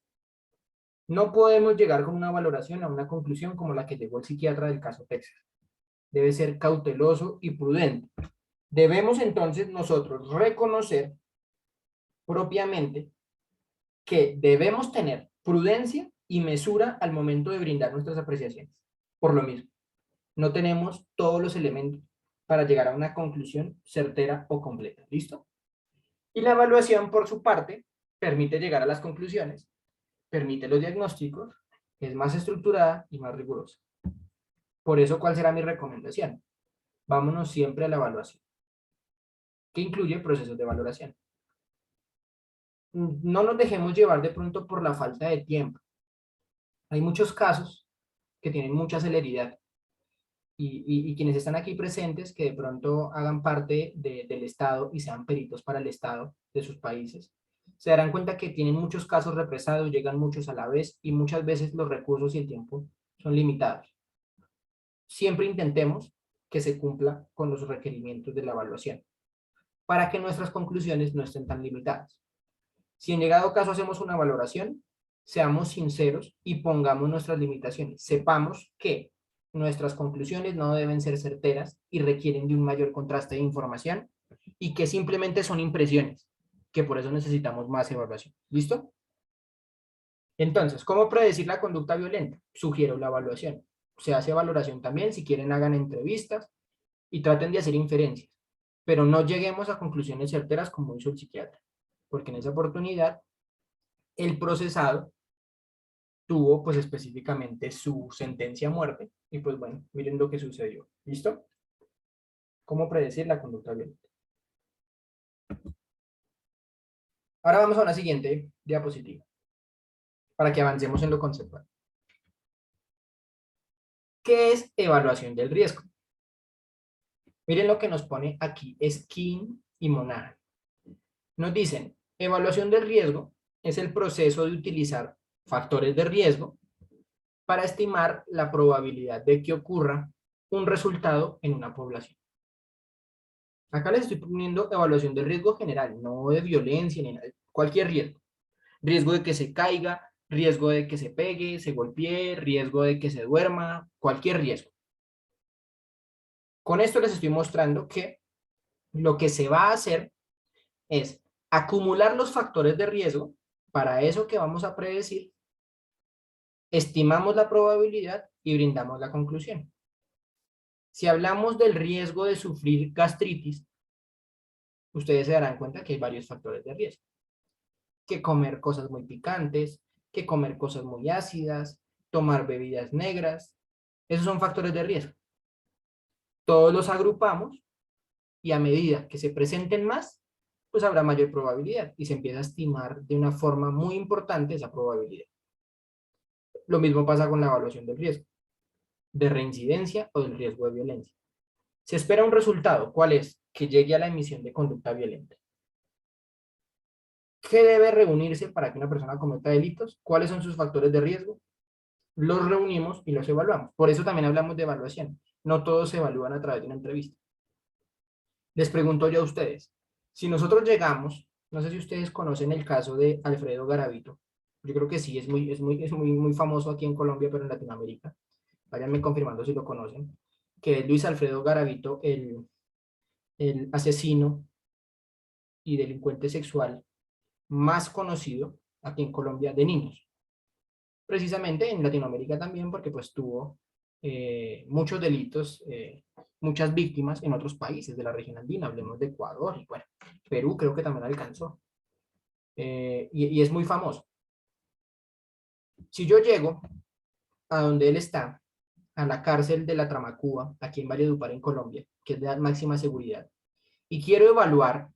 No podemos llegar con una valoración a una conclusión como la que llegó el psiquiatra del caso Texas. Debe ser cauteloso y prudente. Debemos entonces nosotros reconocer propiamente que debemos tener prudencia y mesura al momento de brindar nuestras apreciaciones. Por lo mismo, no tenemos todos los elementos para llegar a una conclusión certera o completa. ¿Listo? Y la evaluación, por su parte, permite llegar a las conclusiones, permite los diagnósticos, es más estructurada y más rigurosa. Por eso, ¿cuál será mi recomendación? Vámonos siempre a la evaluación, que incluye procesos de valoración. No nos dejemos llevar de pronto por la falta de tiempo. Hay muchos casos que tienen mucha celeridad y quienes están aquí presentes que de pronto hagan parte del Estado y sean peritos para el Estado de sus países, se darán cuenta que tienen muchos casos represados, llegan muchos a la vez y muchas veces los recursos y el tiempo son limitados. Siempre intentemos que se cumpla con los requerimientos de la evaluación para que nuestras conclusiones no estén tan limitadas. Si en llegado caso hacemos una valoración, seamos sinceros y pongamos nuestras limitaciones. Sepamos que nuestras conclusiones no deben ser certeras y requieren de un mayor contraste de información y que simplemente son impresiones, que por eso necesitamos más evaluación. ¿Listo? Entonces, ¿cómo predecir la conducta violenta? Sugiero la evaluación. Se hace valoración también, si quieren hagan entrevistas y traten de hacer inferencias, pero no lleguemos a conclusiones certeras como hizo el psiquiatra, porque en esa oportunidad el procesado tuvo pues específicamente su sentencia a muerte y pues bueno, miren lo que sucedió. ¿Listo? ¿Cómo predecir la conducta violenta? Ahora vamos a una siguiente diapositiva para que avancemos en lo conceptual. ¿Qué es evaluación del riesgo? Miren lo que nos pone aquí Skin y Monaghan. Nos dicen, evaluación del riesgo es el proceso de utilizar factores de riesgo para estimar la probabilidad de que ocurra un resultado en una población. Acá les estoy poniendo evaluación de riesgo general, no de violencia ni nada, cualquier riesgo. Riesgo de que se caiga, riesgo de que se pegue, se golpee, riesgo de que se duerma, cualquier riesgo. Con esto les estoy mostrando que lo que se va a hacer es acumular los factores de riesgo para eso que vamos a predecir, estimamos la probabilidad y brindamos la conclusión. Si hablamos del riesgo de sufrir gastritis, ustedes se darán cuenta que hay varios factores de riesgo. Que comer cosas muy picantes, que comer cosas muy ácidas, tomar bebidas negras. Esos son factores de riesgo. Todos los agrupamos y a medida que se presenten más, pues habrá mayor probabilidad y se empieza a estimar de una forma muy importante esa probabilidad. Lo mismo pasa con la evaluación del riesgo, de reincidencia o del riesgo de violencia. Se espera un resultado, ¿cuál es? Que llegue a la emisión de conducta violenta. ¿Qué debe reunirse para que una persona cometa delitos? ¿Cuáles son sus factores de riesgo? Los reunimos y los evaluamos. Por eso también hablamos de evaluación. No todos se evalúan a través de una entrevista. Les pregunto yo a ustedes, si nosotros llegamos, no sé si ustedes conocen el caso de Alfredo Garavito, yo creo que sí, muy famoso aquí en Colombia, pero en Latinoamérica. Váyanme confirmando si lo conocen, que es Luis Alfredo Garavito, el asesino y delincuente sexual más conocido aquí en Colombia de niños. Precisamente en Latinoamérica también, porque pues tuvo muchos delitos, muchas víctimas en otros países de la región andina, hablemos de Ecuador y bueno, Perú creo que también alcanzó. Y es muy famoso. Si yo llego a donde él está, a la cárcel de la Tramacúa, aquí en Valledupar, en Colombia, que es de máxima seguridad, y quiero evaluar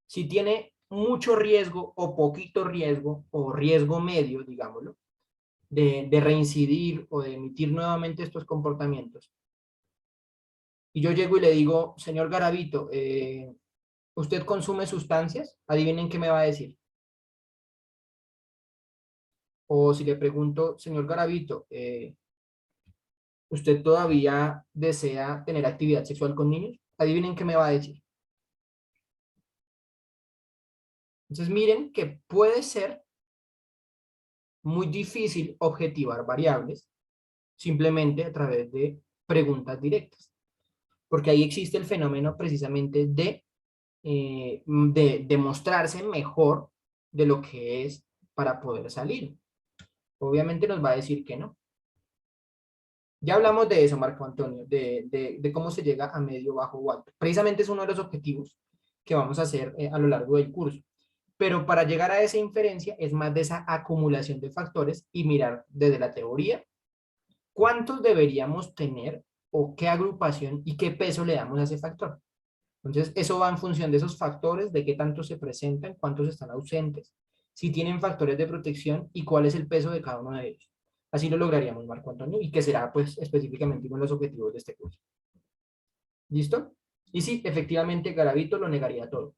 si tiene mucho riesgo o poquito riesgo, o riesgo medio, digámoslo, de reincidir o de emitir nuevamente estos comportamientos. Y yo llego y le digo, señor Garavito, ¿usted consume sustancias? Adivinen qué me va a decir. O si le pregunto, señor Garavito, ¿usted todavía desea tener actividad sexual con niños? Adivinen qué me va a decir. Entonces miren que puede ser muy difícil objetivar variables simplemente a través de preguntas directas, porque ahí existe el fenómeno precisamente de demostrarse mejor de lo que es para poder salir. Obviamente nos va a decir que no. Ya hablamos de eso, Marco Antonio, de cómo se llega a medio, bajo o alto. Precisamente es uno de los objetivos que vamos a hacer a lo largo del curso. Pero para llegar a esa inferencia es más de esa acumulación de factores y mirar desde la teoría cuántos deberíamos tener o qué agrupación y qué peso le damos a ese factor. Entonces, eso va en función de esos factores, de qué tanto se presentan, cuántos están ausentes, si tienen factores de protección y cuál es el peso de cada uno de ellos. Así lo lograríamos, Marco Antonio, y que será, pues, específicamente uno de los objetivos de este curso. ¿Listo? Y sí, efectivamente, Garavito lo negaría todo.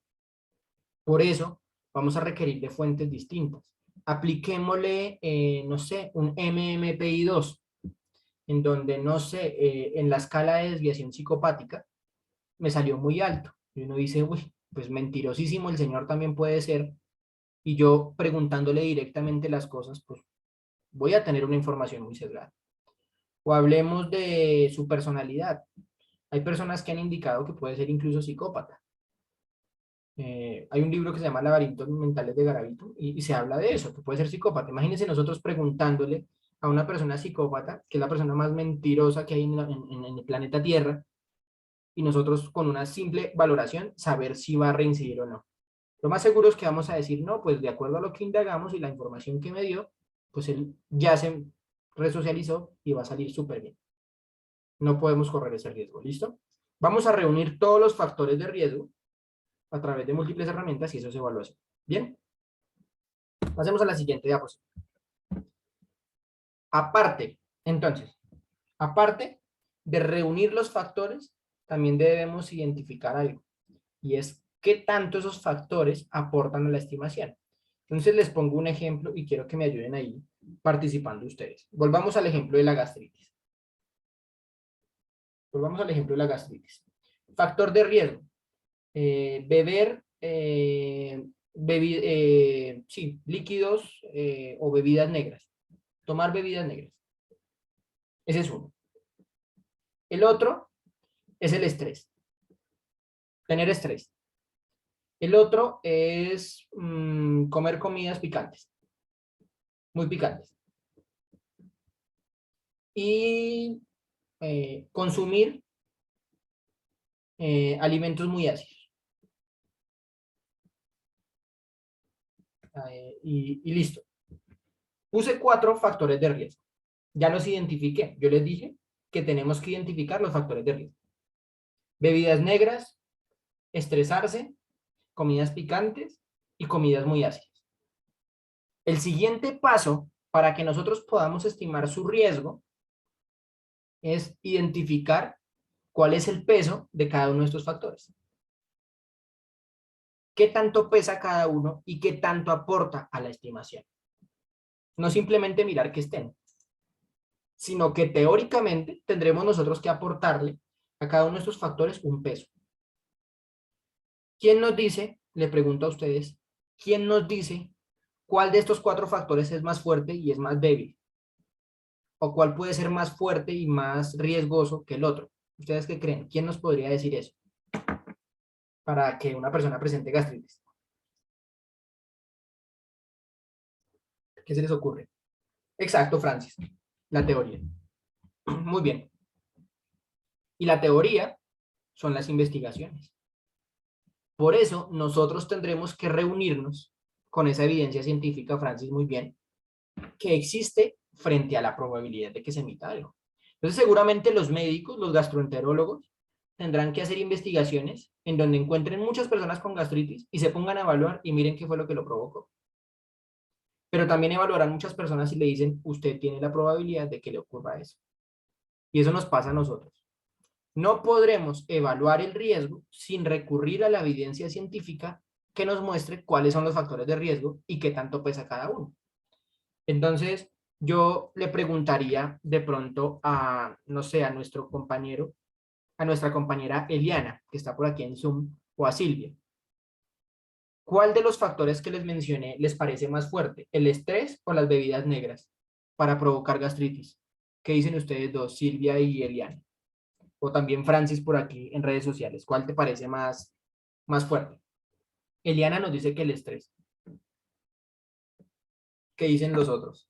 Por eso, vamos a requerir de fuentes distintas. Apliquémosle, no sé, un MMPI-2, en donde, no sé, en la escala de desviación psicopática, me salió muy alto. Y uno dice, uy, pues mentirosísimo el señor también puede ser. Y yo preguntándole directamente las cosas, pues voy a tener una información muy sesgada. O hablemos de su personalidad. Hay personas que han indicado que puede ser incluso psicópata. Hay un libro que se llama Laberintos Mentales de Garavito y se habla de eso, que puede ser psicópata. Imagínense nosotros preguntándole a una persona psicópata, que es la persona más mentirosa que hay en el planeta Tierra, y nosotros con una simple valoración saber si va a reincidir o no. Lo más seguro es que vamos a decir, no, pues de acuerdo a lo que indagamos y la información que me dio, pues él ya se resocializó y va a salir súper bien. No podemos correr ese riesgo, ¿listo? Vamos a reunir todos los factores de riesgo a través de múltiples herramientas y eso es evaluación. ¿Bien? Pasemos a la siguiente diapositiva. Aparte, entonces, aparte de reunir los factores, también debemos identificar algo, y es qué tanto esos factores aportan a la estimación. Entonces les pongo un ejemplo y quiero que me ayuden ahí participando ustedes. Volvamos al ejemplo de la gastritis. Volvamos al ejemplo de la gastritis. Factor de riesgo. Beber sí, líquidos o bebidas negras. Tomar bebidas negras. Ese es uno. El otro es el estrés. Tener estrés. El otro es comer comidas picantes. Muy picantes. Y consumir alimentos muy ácidos. y listo. Puse 4 factores de riesgo. Ya los identifiqué. Yo les dije que tenemos que identificar los factores de riesgo. Bebidas negras, estresarse, comidas picantes y comidas muy ácidas. El siguiente paso para que nosotros podamos estimar su riesgo es identificar cuál es el peso de cada uno de estos factores. ¿Qué tanto pesa cada uno y qué tanto aporta a la estimación? No simplemente mirar que estén, sino que teóricamente tendremos nosotros que aportarle a cada uno de estos factores un peso. ¿Quién nos dice, le pregunto a ustedes, quién nos dice cuál de estos 4 factores es más fuerte y es más débil? ¿O cuál puede ser más fuerte y más riesgoso que el otro? ¿Ustedes qué creen? ¿Quién nos podría decir eso para que una persona presente gastritis? ¿Qué se les ocurre? Exacto, Francis. La teoría. Muy bien. Y la teoría son las investigaciones. Por eso nosotros tendremos que reunirnos con esa evidencia científica, Francis, muy bien, que existe frente a la probabilidad de que se emita algo. Entonces seguramente los médicos, los gastroenterólogos, tendrán que hacer investigaciones en donde encuentren muchas personas con gastritis y se pongan a evaluar y miren qué fue lo que lo provocó. Pero también evaluarán muchas personas y le dicen, usted tiene la probabilidad de que le ocurra eso. Y eso nos pasa a nosotros. No podremos evaluar el riesgo sin recurrir a la evidencia científica que nos muestre cuáles son los factores de riesgo y qué tanto pesa cada uno. Entonces, yo le preguntaría de pronto a, no sé, a nuestro compañero, a nuestra compañera Eliana, que está por aquí en Zoom, o a Silvia. ¿Cuál de los factores que les mencioné les parece más fuerte? ¿El estrés o las bebidas negras para provocar gastritis? ¿Qué dicen ustedes dos, Silvia y Eliana? O también Francis por aquí en redes sociales. ¿Cuál te parece más fuerte? Eliana nos dice que el estrés. ¿Qué dicen los otros?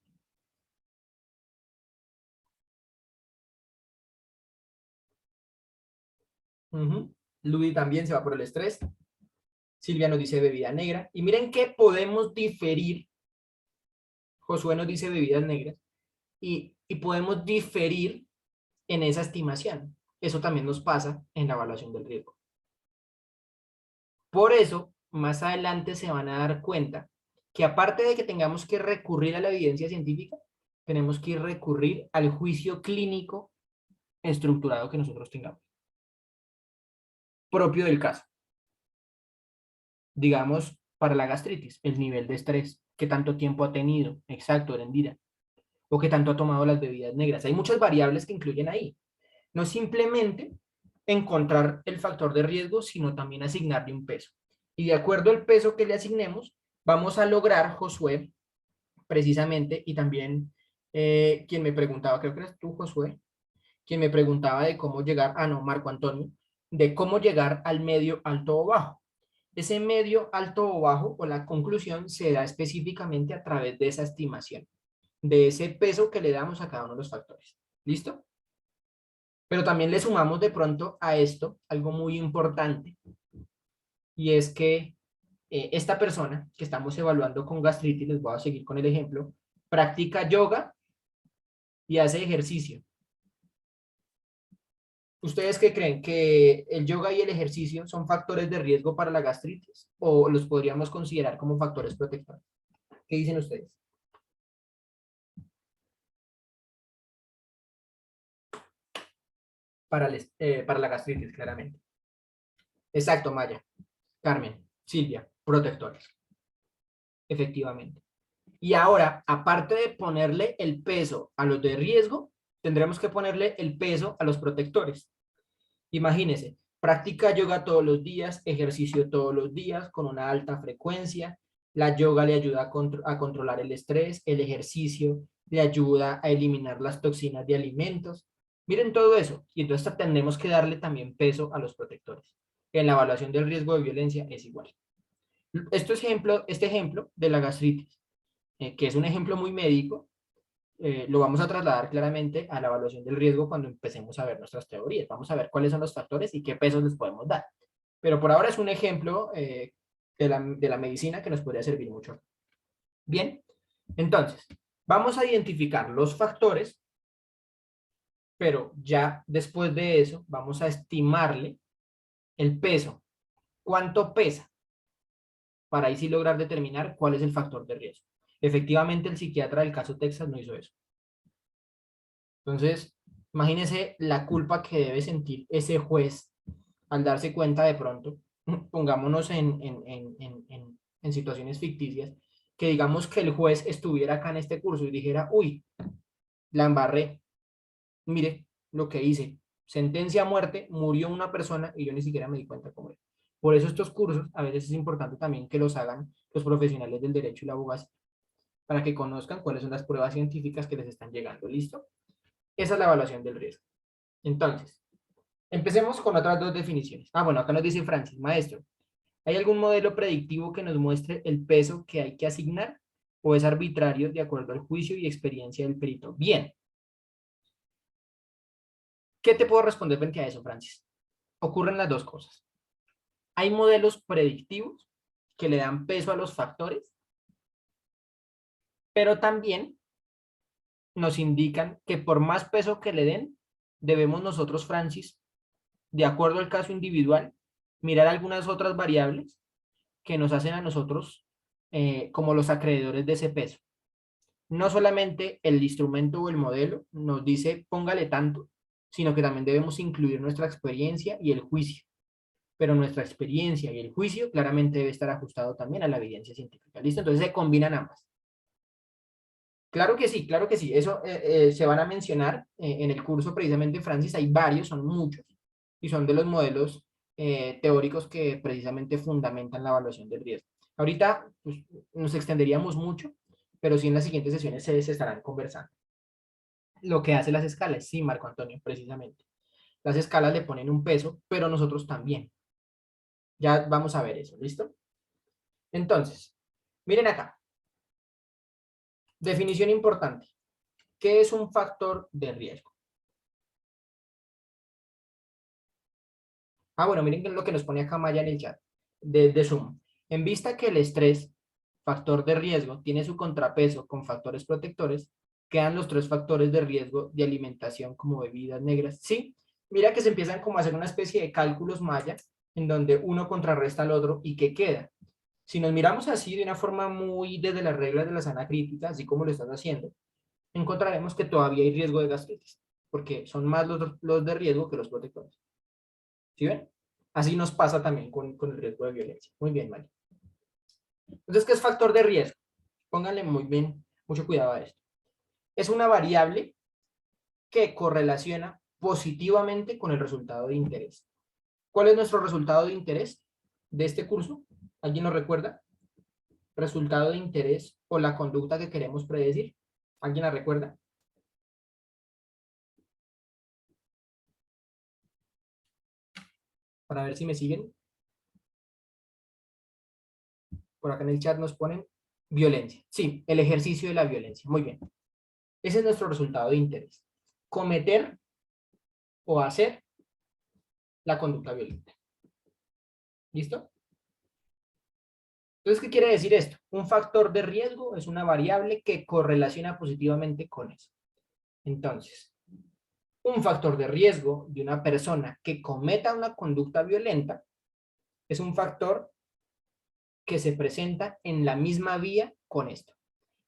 Ludi también se va por el estrés. Silvia nos dice bebida negra. Y miren que podemos diferir. Josué nos dice bebidas negras. Y podemos diferir en esa estimación. Eso también nos pasa en la evaluación del riesgo. Por eso, más adelante se van a dar cuenta que aparte de que tengamos que recurrir a la evidencia científica, tenemos que recurrir al juicio clínico estructurado que nosotros tengamos, propio del caso. Digamos, para la gastritis, el nivel de estrés, qué tanto tiempo ha tenido, exacto, Erendira, o qué tanto ha tomado las bebidas negras. Hay muchas variables que incluyen ahí. No simplemente encontrar el factor de riesgo, sino también asignarle un peso. Y de acuerdo al peso que le asignemos, vamos a lograr, Josué, precisamente, y también quien me preguntaba, creo que eres tú, Josué, quien me preguntaba de cómo llegar, no, Marco Antonio, de cómo llegar al medio, alto o bajo. Ese medio, alto o bajo, o la conclusión, se da específicamente a través de esa estimación, de ese peso que le damos a cada uno de los factores. ¿Listo? Pero también le sumamos de pronto a esto algo muy importante, y es que esta persona que estamos evaluando con gastritis, les voy a seguir con el ejemplo, practica yoga y hace ejercicio. ¿Ustedes qué creen? ¿Que el yoga y el ejercicio son factores de riesgo para la gastritis o los podríamos considerar como factores protectores? ¿Qué dicen ustedes? Para la gastritis, claramente. Exacto, Maya, Carmen, Silvia, protectores. Efectivamente. Y ahora, aparte de ponerle el peso a los de riesgo, tendremos que ponerle el peso a los protectores. Imagínense, practica yoga todos los días, ejercicio todos los días con una alta frecuencia. La yoga le ayuda a controlar el estrés, el ejercicio le ayuda a eliminar las toxinas de alimentos. Miren todo eso. Y entonces tendremos que darle también peso a los protectores. En la evaluación del riesgo de violencia es igual. Este ejemplo de la gastritis, que es un ejemplo muy médico, lo vamos a trasladar claramente a la evaluación del riesgo cuando empecemos a ver nuestras teorías. Vamos a ver cuáles son los factores y qué pesos les podemos dar. Pero por ahora es un ejemplo de la medicina que nos podría servir mucho. Bien, entonces, vamos a identificar los factores, pero ya después de eso vamos a estimarle el peso. ¿Cuánto pesa? Para ahí sí lograr determinar cuál es el factor de riesgo. Efectivamente, el psiquiatra del caso Texas no hizo eso. Entonces, imagínense la culpa que debe sentir ese juez al darse cuenta de pronto, pongámonos en situaciones ficticias, que digamos que el juez estuviera acá en este curso y dijera, uy, la embarré, mire lo que hice, sentencia a muerte, murió una persona y yo ni siquiera me di cuenta cómo era. Por eso estos cursos a veces es importante también que los hagan los profesionales del derecho y la abogacía, para que conozcan cuáles son las pruebas científicas que les están llegando. ¿Listo? Esa es la evaluación del riesgo. Entonces, empecemos con otras dos definiciones. Bueno, acá nos dice Francis, maestro, ¿hay algún modelo predictivo que nos muestre el peso que hay que asignar o es arbitrario de acuerdo al juicio y experiencia del perito? Bien. ¿Qué te puedo responder frente a eso, Francis? Ocurren las dos cosas. Hay modelos predictivos que le dan peso a los factores, pero también nos indican que por más peso que le den, debemos nosotros, Francis, de acuerdo al caso individual, mirar algunas otras variables que nos hacen a nosotros como los acreedores de ese peso. No solamente el instrumento o el modelo nos dice póngale tanto, sino que también debemos incluir nuestra experiencia y el juicio. Pero nuestra experiencia y el juicio claramente debe estar ajustado también a la evidencia científica. ¿Listo? Entonces se combinan ambas. Claro que sí, claro que sí. Eso se van a mencionar en el curso precisamente, Francis. Hay varios, son muchos, y son de los modelos teóricos que precisamente fundamentan la evaluación del riesgo. Ahorita pues, nos extenderíamos mucho, pero sí en las siguientes sesiones se estarán conversando. Lo que hace las escalas, sí, Marco Antonio, precisamente. Las escalas le ponen un peso, pero nosotros también. Ya vamos a ver eso, ¿listo? Entonces, miren acá. Definición importante. ¿Qué es un factor de riesgo? Bueno, miren lo que nos pone acá Maya en el chat de Zoom. En vista que el estrés, factor de riesgo, tiene su contrapeso con factores protectores, quedan los tres factores de riesgo de alimentación como bebidas negras. Sí, mira que se empiezan como a hacer una especie de cálculos Maya en donde uno contrarresta al otro y ¿qué queda? Si nos miramos así de una forma muy desde las reglas de la sana crítica, así como lo estás haciendo, encontraremos que todavía hay riesgo de gastritis, porque son más los de riesgo que los protectores. ¿Sí ven? Así nos pasa también con el riesgo de violencia. Muy bien, María. Entonces, ¿qué es factor de riesgo? Pónganle muy bien, mucho cuidado a esto. Es una variable que correlaciona positivamente con el resultado de interés. ¿Cuál es nuestro resultado de interés de este curso? ¿Alguien lo recuerda? Resultado de interés o la conducta que queremos predecir. ¿Alguien la recuerda? Para ver si me siguen. Por acá en el chat nos ponen violencia. Sí, el ejercicio de la violencia. Muy bien. Ese es nuestro resultado de interés. Cometer o hacer la conducta violenta. ¿Listo? Entonces, ¿qué quiere decir esto? Un factor de riesgo es una variable que correlaciona positivamente con eso. Entonces, un factor de riesgo de una persona que cometa una conducta violenta es un factor que se presenta en la misma vía con esto.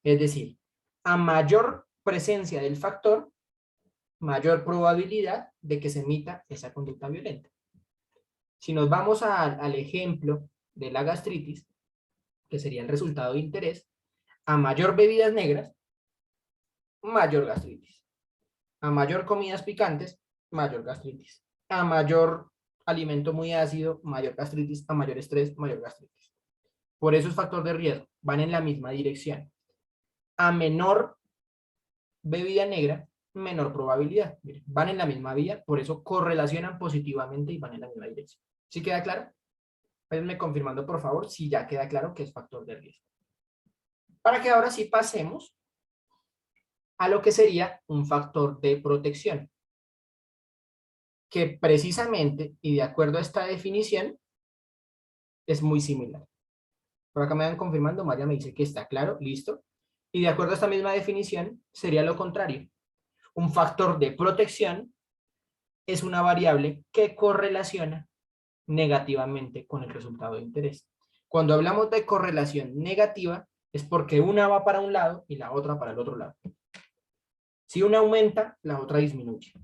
Es decir, a mayor presencia del factor, mayor probabilidad de que se emita esa conducta violenta. Si nos vamos al ejemplo de la gastritis, que sería el resultado de interés, a mayor bebidas negras, mayor gastritis. A mayor comidas picantes, mayor gastritis. A mayor alimento muy ácido, mayor gastritis. A mayor estrés, mayor gastritis. Por eso es factor de riesgo. Van en la misma dirección. A menor bebida negra, menor probabilidad. Miren, van en la misma vía, por eso correlacionan positivamente y van en la misma dirección. ¿Sí queda claro? Váyanme confirmando, por favor, si ya queda claro que es factor de riesgo. Para que ahora sí pasemos a lo que sería un factor de protección, que precisamente, y de acuerdo a esta definición, es muy similar. Por acá me van confirmando, María me dice que está claro, listo. Y de acuerdo a esta misma definición, sería lo contrario. Un factor de protección es una variable que correlaciona negativamente con el resultado de interés. Cuando hablamos de correlación negativa, es porque una va para un lado y la otra para el otro lado. Si una aumenta, la otra disminuye.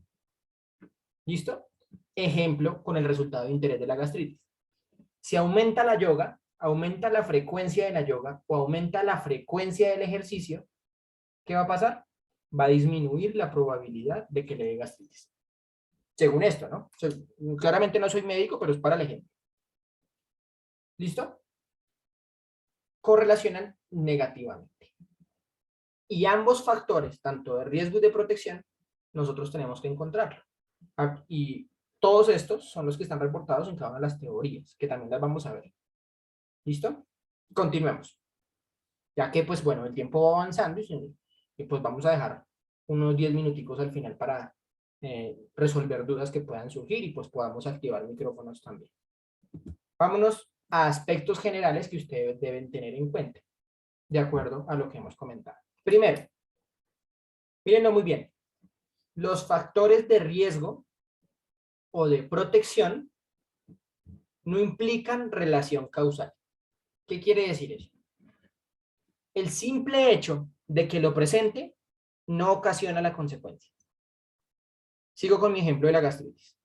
¿Listo? Ejemplo con el resultado de interés de la gastritis. Si aumenta la yoga, aumenta la frecuencia de la yoga o aumenta la frecuencia del ejercicio, ¿qué va a pasar? Va a disminuir la probabilidad de que le dé gastritis. Según esto, ¿no? Claramente no soy médico, pero es para el ejemplo. ¿Listo? Correlacionan negativamente. Y ambos factores, tanto de riesgo y de protección, nosotros tenemos que encontrarlo. Y todos estos son los que están reportados en cada una de las teorías, que también las vamos a ver. ¿Listo? Continuemos. Ya que, pues bueno, el tiempo va avanzando y pues vamos a dejar unos 10 minuticos al final para resolver dudas que puedan surgir y pues podamos activar micrófonos también. Vámonos a aspectos generales que ustedes deben tener en cuenta, de acuerdo a lo que hemos comentado. Primero, mírenlo muy bien. Los factores de riesgo o de protección no implican relación causal. ¿Qué quiere decir eso? El simple hecho de que lo presente no ocasiona la consecuencia. Sigo con mi ejemplo de la gastritis.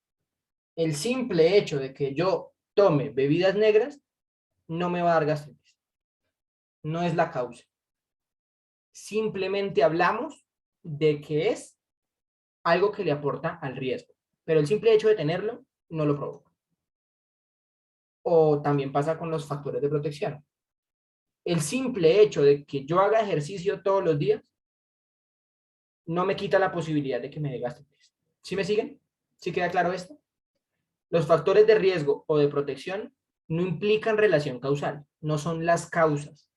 El simple hecho de que yo tome bebidas negras no me va a dar gastritis. No es la causa. Simplemente hablamos de que es algo que le aporta al riesgo, pero el simple hecho de tenerlo no lo provoca. O también pasa con los factores de protección. El simple hecho de que yo haga ejercicio todos los días no me quita la posibilidad de que me dé gastritis. ¿Sí me siguen? ¿Sí queda claro esto? Los factores de riesgo o de protección no implican relación causal, no son las causas,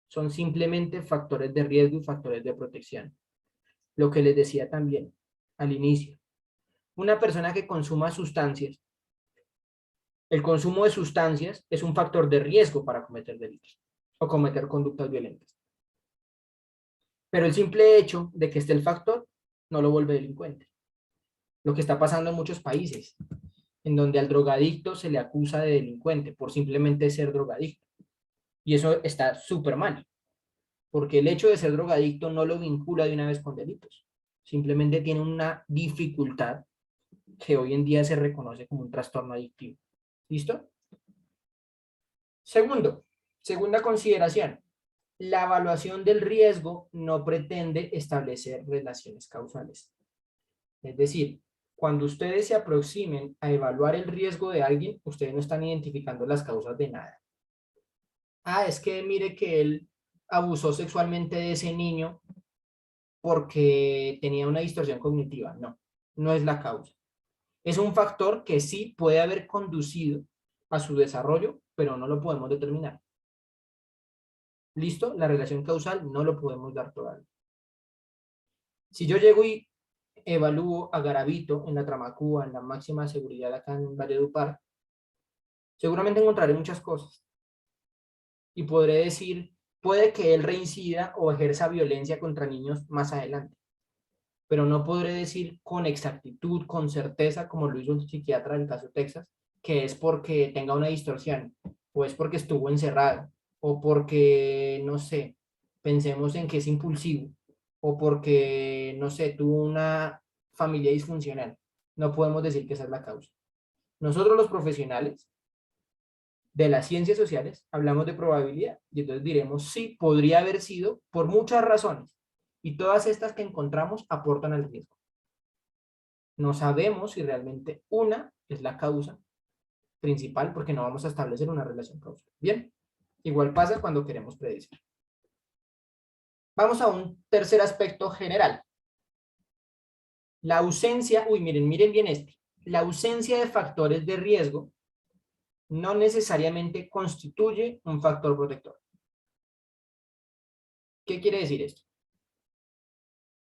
son simplemente factores de riesgo y factores de protección. Lo que les decía también al inicio, una persona que consuma sustancias, el consumo de sustancias es un factor de riesgo para cometer delitos o cometer conductas violentas. Pero el simple hecho de que esté el factor no lo vuelve delincuente. Lo que está pasando en muchos países, en donde al drogadicto se le acusa de delincuente por simplemente ser drogadicto. Y eso está súper mal, porque el hecho de ser drogadicto no lo vincula de una vez con delitos. Simplemente tiene una dificultad que hoy en día se reconoce como un trastorno adictivo. ¿Listo? Segunda consideración. La evaluación del riesgo no pretende establecer relaciones causales. Es decir, cuando ustedes se aproximen a evaluar el riesgo de alguien, ustedes no están identificando las causas de nada. Ah, es que mire que él abusó sexualmente de ese niño porque tenía una distorsión cognitiva. No, no es la causa. Es un factor que sí puede haber conducido a su desarrollo, pero no lo podemos determinar. ¿Listo? La relación causal no lo podemos dar todavía. Si yo llego y evalúo a Garavito en la Tramacúa, en la máxima seguridad acá en Valledupar, seguramente encontraré muchas cosas. Y podré decir, puede que él reincida o ejerza violencia contra niños más adelante. Pero no podré decir con exactitud, con certeza, como lo hizo un psiquiatra en el caso Texas, que es porque tenga una distorsión, o es porque estuvo encerrado, o porque, no sé, pensemos en que es impulsivo, o porque, no sé, tuvo una familia disfuncional. No podemos decir que esa es la causa. Nosotros los profesionales de las ciencias sociales hablamos de probabilidad y entonces diremos sí, podría haber sido por muchas razones y todas estas que encontramos aportan al riesgo. No sabemos si realmente una es la causa principal porque no vamos a establecer una relación causal. Bien, igual pasa cuando queremos predecir. Vamos a un tercer aspecto general. La ausencia, miren bien este. La ausencia de factores de riesgo no necesariamente constituye un factor protector. ¿Qué quiere decir esto?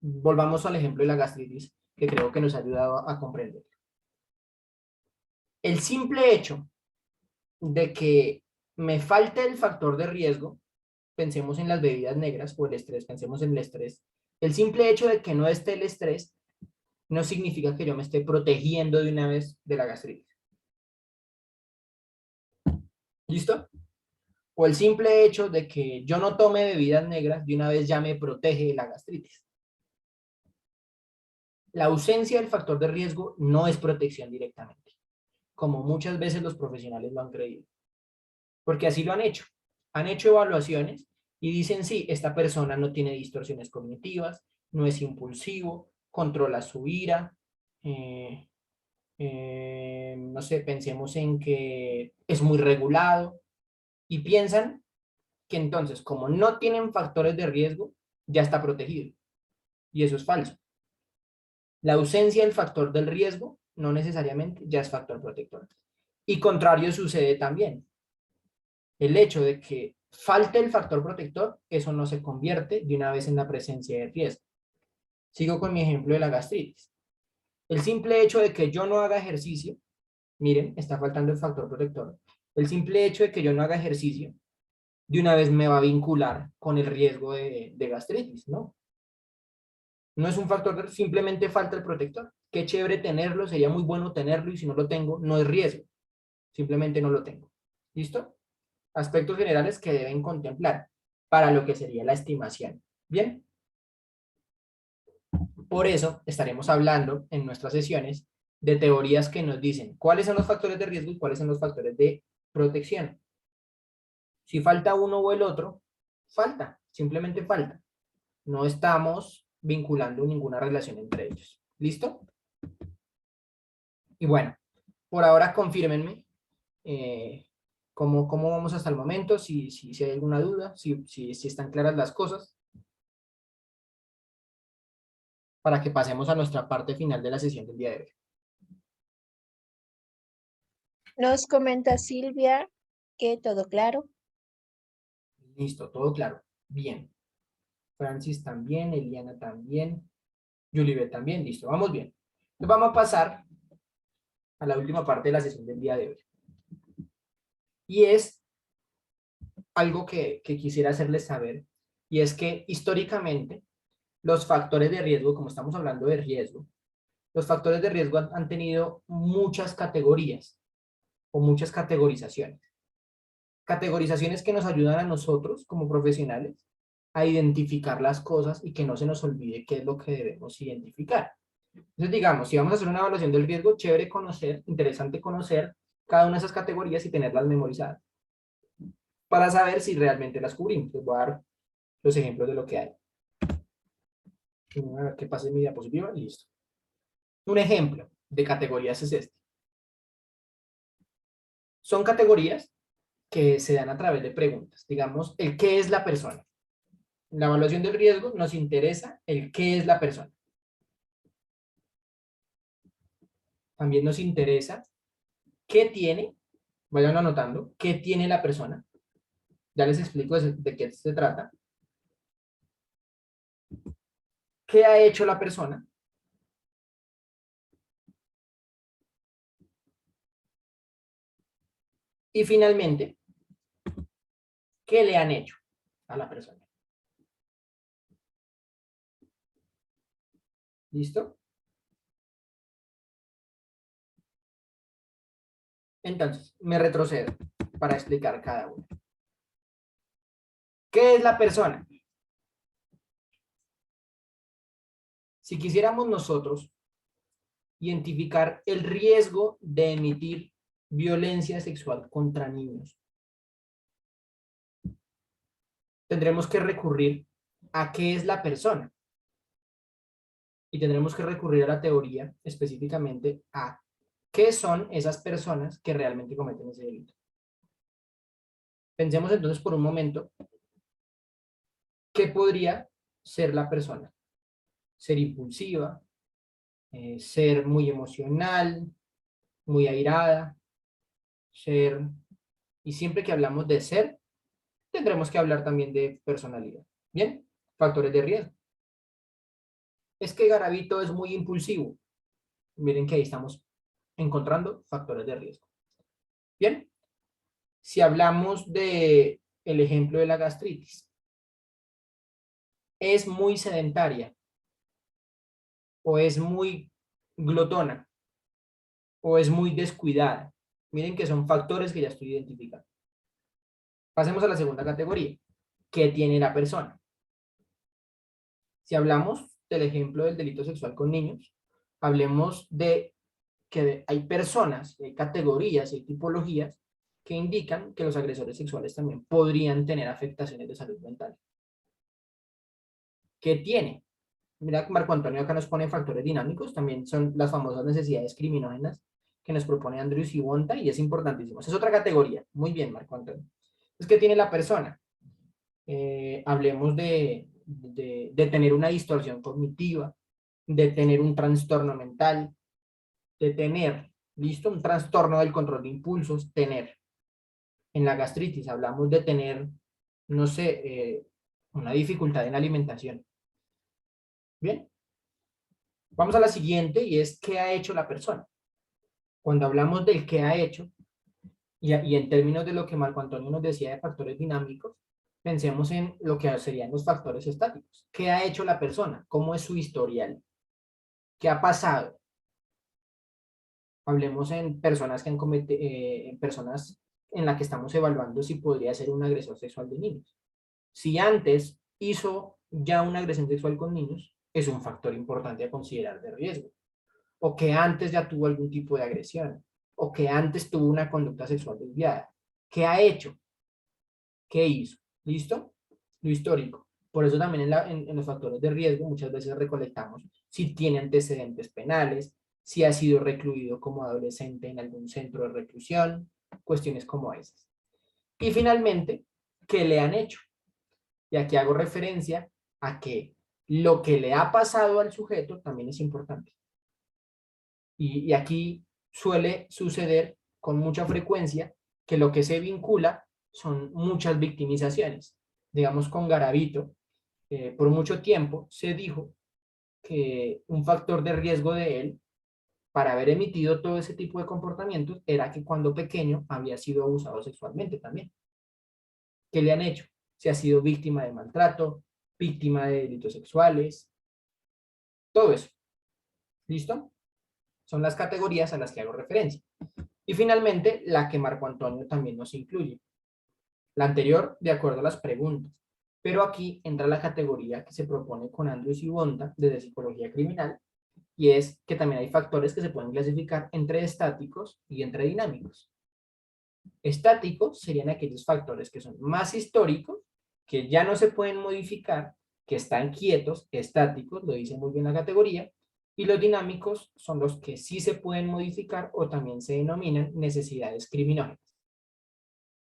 Volvamos al ejemplo de la gastritis, que creo que nos ha ayudado a comprender. El simple hecho de que me falte el factor de riesgo, pensemos en las bebidas negras o el estrés, pensemos en el estrés. El simple hecho de que no esté el estrés no significa que yo me esté protegiendo de una vez de la gastritis. ¿Listo? O el simple hecho de que yo no tome bebidas negras de una vez ya me protege de la gastritis. La ausencia del factor de riesgo no es protección directamente, como muchas veces los profesionales lo han creído. Porque así lo han hecho. Han hecho evaluaciones y dicen, sí, esta persona no tiene distorsiones cognitivas, no es impulsivo, controla su ira, no sé, pensemos en que es muy regulado y piensan que entonces, como no tienen factores de riesgo, ya está protegido. Y eso es falso. La ausencia del factor del riesgo no necesariamente ya es factor protector. Y contrario sucede también. El hecho de que falte el factor protector, eso no se convierte de una vez en la presencia de riesgo. Sigo con mi ejemplo de la gastritis. El simple hecho de que yo no haga ejercicio, miren, está faltando el factor protector. El simple hecho de que yo no haga ejercicio, de una vez me va a vincular con el riesgo de gastritis, ¿no? No es un factor, simplemente falta el protector. Qué chévere tenerlo, sería muy bueno tenerlo y si no lo tengo, no es riesgo. Simplemente no lo tengo. ¿Listo? Aspectos generales que deben contemplar para lo que sería la estimación. Bien. Por eso estaremos hablando en nuestras sesiones de teorías que nos dicen cuáles son los factores de riesgo y cuáles son los factores de protección. Si falta uno o el otro, falta, simplemente falta. No estamos vinculando ninguna relación entre ellos. ¿Listo? Y bueno, por ahora confírmenme cómo vamos hasta el momento, si hay alguna duda, si están claras las cosas, para que pasemos a nuestra parte final de la sesión del día de hoy. Nos comenta Silvia que todo claro. Listo, todo claro. Bien. Francis también, Eliana también, Yulibet también, listo, vamos bien. Entonces vamos a pasar a la última parte de la sesión del día de hoy. Y es algo que quisiera hacerles saber, y es que históricamente los factores de riesgo, como estamos hablando de riesgo, los factores de riesgo han tenido muchas categorías o muchas categorizaciones. Categorizaciones que nos ayudan a nosotros como profesionales a identificar las cosas y que no se nos olvide qué es lo que debemos identificar. Entonces, digamos, si vamos a hacer una evaluación del riesgo, chévere conocer, interesante conocer cada una de esas categorías y tenerlas memorizadas para saber si realmente las cubrimos. Les voy a dar los ejemplos de lo que hay. A ver que pase mi diapositiva, listo. Un ejemplo de categorías es este. Son categorías que se dan a través de preguntas. Digamos, el qué es la persona. En la evaluación del riesgo nos interesa el qué es la persona. También nos interesa qué tiene, vayan anotando, qué tiene la persona. Ya les explico de qué se trata. ¿Qué ha hecho la persona? Y finalmente, ¿qué le han hecho a la persona? ¿Listo? Entonces, me retrocedo para explicar cada uno. ¿Qué es la persona? Si quisiéramos nosotros identificar el riesgo de emitir violencia sexual contra niños, tendremos que recurrir a qué es la persona. Y tendremos que recurrir a la teoría específicamente a qué son esas personas que realmente cometen ese delito. Pensemos entonces por un momento, ¿qué podría ser la persona? Ser impulsiva, ser muy emocional, muy airada, ser... Y siempre que hablamos de ser, tendremos que hablar también de personalidad. ¿Bien? Factores de riesgo. Es que Garavito es muy impulsivo. Miren que ahí estamos encontrando factores de riesgo. Bien. Si hablamos de el ejemplo de la gastritis, es muy sedentaria o es muy glotona o es muy descuidada. Miren que son factores que ya estoy identificando. Pasemos a la segunda categoría. ¿Qué tiene la persona? Si hablamos del ejemplo del delito sexual con niños, hablemos de que hay personas, hay categorías, hay tipologías que indican que los agresores sexuales también podrían tener afectaciones de salud mental. ¿Qué tiene? Mira, Marco Antonio acá nos pone factores dinámicos, también son las famosas necesidades criminógenas que nos propone Andrews y Bonta, y es importantísimo. Esa es otra categoría. Muy bien, Marco Antonio. Entonces, ¿qué tiene la persona? Hablemos de tener una distorsión cognitiva, de tener un trastorno mental, de tener, ¿listo? Un trastorno del control de impulsos, tener. En la gastritis hablamos de tener, no sé, una dificultad en la alimentación. Bien. Vamos a la siguiente y es ¿qué ha hecho la persona? Cuando hablamos del qué ha hecho y en términos de lo que Marco Antonio nos decía de factores dinámicos, pensemos en lo que serían los factores estáticos. ¿Qué ha hecho la persona? ¿Cómo es su historial? ¿Qué ha pasado? Hablemos en personas que han cometido, en personas en las que estamos evaluando si podría ser un agresor sexual de niños. Si antes hizo ya una agresión sexual con niños, es un factor importante a considerar de riesgo. O que antes ya tuvo algún tipo de agresión, o que antes tuvo una conducta sexual desviada. ¿Qué ha hecho? ¿Qué hizo? ¿Listo? Lo histórico. Por eso también en los factores de riesgo muchas veces recolectamos si tiene antecedentes penales, si ha sido recluido como adolescente en algún centro de reclusión, cuestiones como esas. Y finalmente, ¿qué le han hecho? Y aquí hago referencia a que lo que le ha pasado al sujeto también es importante. Y aquí suele suceder con mucha frecuencia que lo que se vincula son muchas victimizaciones. Digamos con Garavito, por mucho tiempo se dijo que un factor de riesgo de él para haber emitido todo ese tipo de comportamientos era que cuando pequeño había sido abusado sexualmente también. ¿Qué le han hecho? Se ha sido víctima de maltrato, víctima de delitos sexuales, todo eso. ¿Listo? Son las categorías a las que hago referencia. Y finalmente, la que Marco Antonio también nos incluye. La anterior, de acuerdo a las preguntas. Pero aquí entra la categoría que se propone con Andrews y Bonta desde psicología criminal, y es que también hay factores que se pueden clasificar entre estáticos y entre dinámicos. Estáticos serían aquellos factores que son más históricos, que ya no se pueden modificar, que están quietos, estáticos, lo dice muy bien la categoría, y los dinámicos son los que sí se pueden modificar o también se denominan necesidades criminógenas.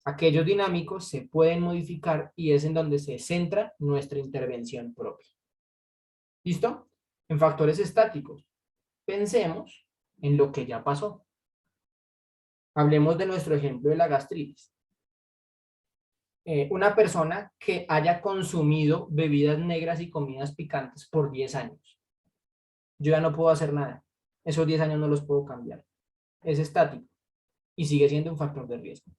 Aquellos dinámicos se pueden modificar y es en donde se centra nuestra intervención propia. ¿Listo? En factores estáticos, pensemos en lo que ya pasó. Hablemos de nuestro ejemplo de la gastritis. Una persona que haya consumido bebidas negras y comidas picantes por 10 años. Yo ya no puedo hacer nada. Esos 10 años no los puedo cambiar. Es estático y sigue siendo un factor de riesgo.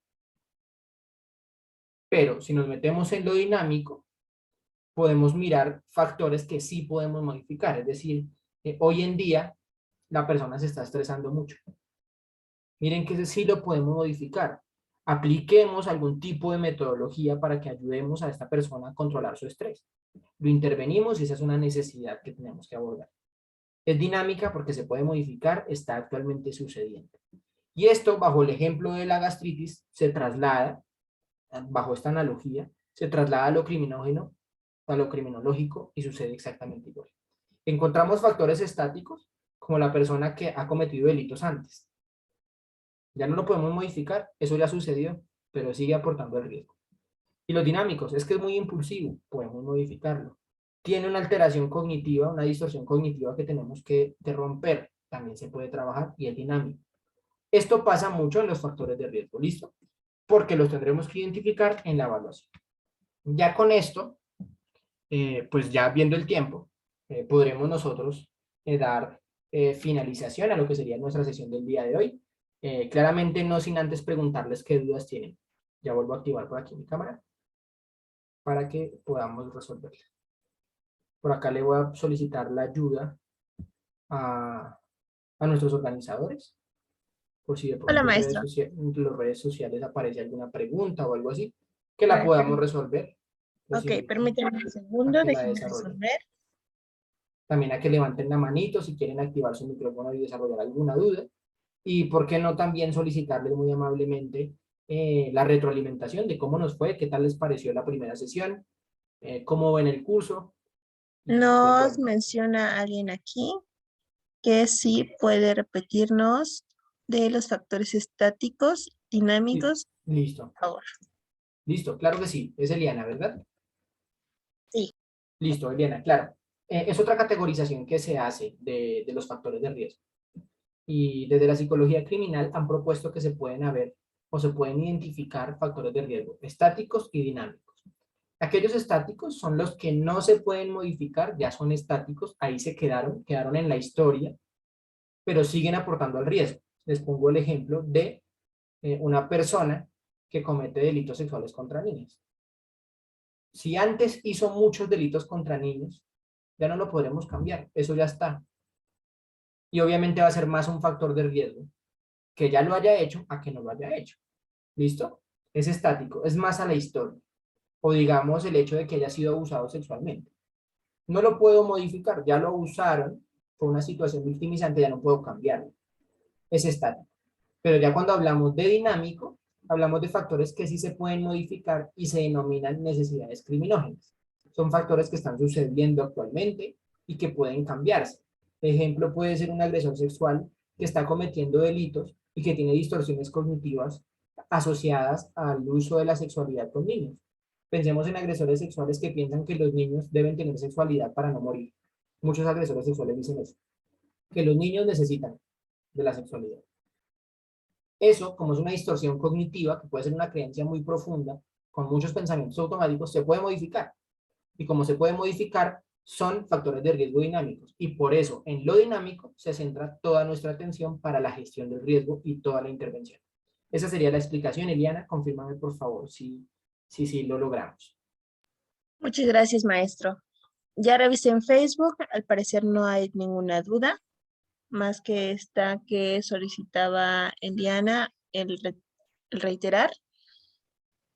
Pero si nos metemos en lo dinámico, podemos mirar factores que sí podemos modificar. Es decir, hoy en día la persona se está estresando mucho. Miren que ese sí lo podemos modificar. Apliquemos algún tipo de metodología para que ayudemos a esta persona a controlar su estrés. Lo intervenimos y esa es una necesidad que tenemos que abordar. Es dinámica porque se puede modificar, está actualmente sucediendo. Y esto, bajo el ejemplo de la gastritis, se traslada, bajo esta analogía, se traslada a lo criminógeno, a lo criminológico y sucede exactamente igual. Encontramos factores estáticos, como la persona que ha cometido delitos antes. Ya no lo podemos modificar, eso ya sucedió, pero sigue aportando el riesgo. Y los dinámicos, es que es muy impulsivo, podemos modificarlo. Tiene una alteración cognitiva, una distorsión cognitiva que tenemos que romper, también se puede trabajar y es dinámico. Esto pasa mucho en los factores de riesgo, ¿listo? Porque los tendremos que identificar en la evaluación. Ya con esto, pues ya viendo el tiempo, podremos nosotros dar finalización a lo que sería nuestra sesión del día de hoy. Claramente no sin antes preguntarles qué dudas tienen. Ya vuelvo a activar por aquí mi cámara para que podamos resolverla. Por acá le voy a solicitar la ayuda a nuestros organizadores, por si de Hola, pronto maestro. en las redes sociales aparece alguna pregunta o algo así, que la A ver, podamos resolver. Los ok, invito permítame un a segundo, que la déjenme desarrollen. resolver. También a que levanten la manito si quieren activar su micrófono y desarrollar alguna duda. Y por qué no también solicitarles muy amablemente la retroalimentación de cómo nos fue, qué tal les pareció la primera sesión, cómo ven el curso. Y pues Nos bueno, menciona alguien aquí que sí puede repetirnos de los factores estáticos, dinámicos, listo, por favor. listo, claro que sí, es Eliana, ¿verdad? Sí. Listo, Eliana, claro. Es otra categorización que se hace de los factores de riesgo. Y desde la psicología criminal han propuesto que se pueden haber o se pueden identificar factores de riesgo estáticos y dinámicos. Aquellos estáticos son los que no se pueden modificar, ya son estáticos, ahí se quedaron en la historia, pero siguen aportando al riesgo. Les pongo el ejemplo de una persona que comete delitos sexuales contra niños. Si antes hizo muchos delitos contra niños, ya no lo podremos cambiar, eso ya está. Y obviamente va a ser más un factor de riesgo que ya lo haya hecho a que no lo haya hecho. ¿Listo? Es estático, es más a la historia. O digamos el hecho de que haya sido abusado sexualmente. No lo puedo modificar, ya lo abusaron, fue una situación victimizante, ya no puedo cambiarlo. Es estático. Pero ya cuando hablamos de dinámico, hablamos de factores que sí se pueden modificar y se denominan necesidades criminógenas. Son factores que están sucediendo actualmente y que pueden cambiarse. Ejemplo puede ser un agresor sexual que está cometiendo delitos y que tiene distorsiones cognitivas asociadas al uso de la sexualidad con niños. Pensemos en agresores sexuales que piensan que los niños deben tener sexualidad para no morir. Muchos agresores sexuales dicen eso, que los niños necesitan de la sexualidad. Eso, como es una distorsión cognitiva, que puede ser una creencia muy profunda, con muchos pensamientos automáticos, se puede modificar. Y como se puede modificar, son factores de riesgo dinámicos. Y por eso, en lo dinámico, se centra toda nuestra atención para la gestión del riesgo y toda la intervención. Esa sería la explicación, Eliana. Confírmame, por favor, si lo logramos. Muchas gracias, maestro. Ya revisé en Facebook, al parecer no hay ninguna duda, más que esta que solicitaba Eliana, el reiterar.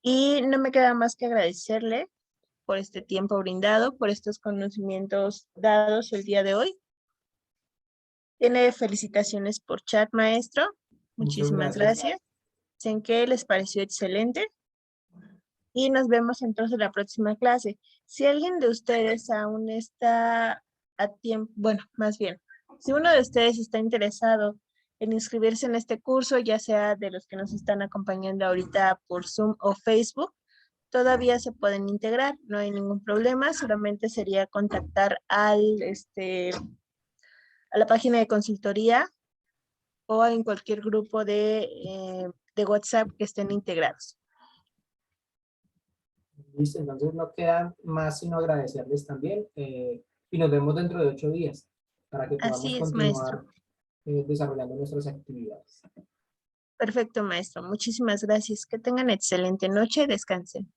Y no me queda más que agradecerle por este tiempo brindado, por estos conocimientos dados el día de hoy. Tiene felicitaciones por chat, maestro. Muchas Muchísimas gracias. gracias. Sé que les pareció excelente. Y nos vemos entonces en la próxima clase. Si alguien de ustedes aún está a tiempo, bueno, más bien, si uno de ustedes está interesado en inscribirse en este curso, ya sea de los que nos están acompañando ahorita por Zoom o Facebook, todavía se pueden integrar, no hay ningún problema, solamente sería contactar a la página de consultoría o en cualquier grupo de WhatsApp que estén integrados. Listo, entonces no queda más sino agradecerles también y nos vemos dentro de 8 días para que podamos Así es, maestro. continuar desarrollando nuestras actividades. Perfecto, maestro. Muchísimas gracias. Que tengan excelente noche. Descansen.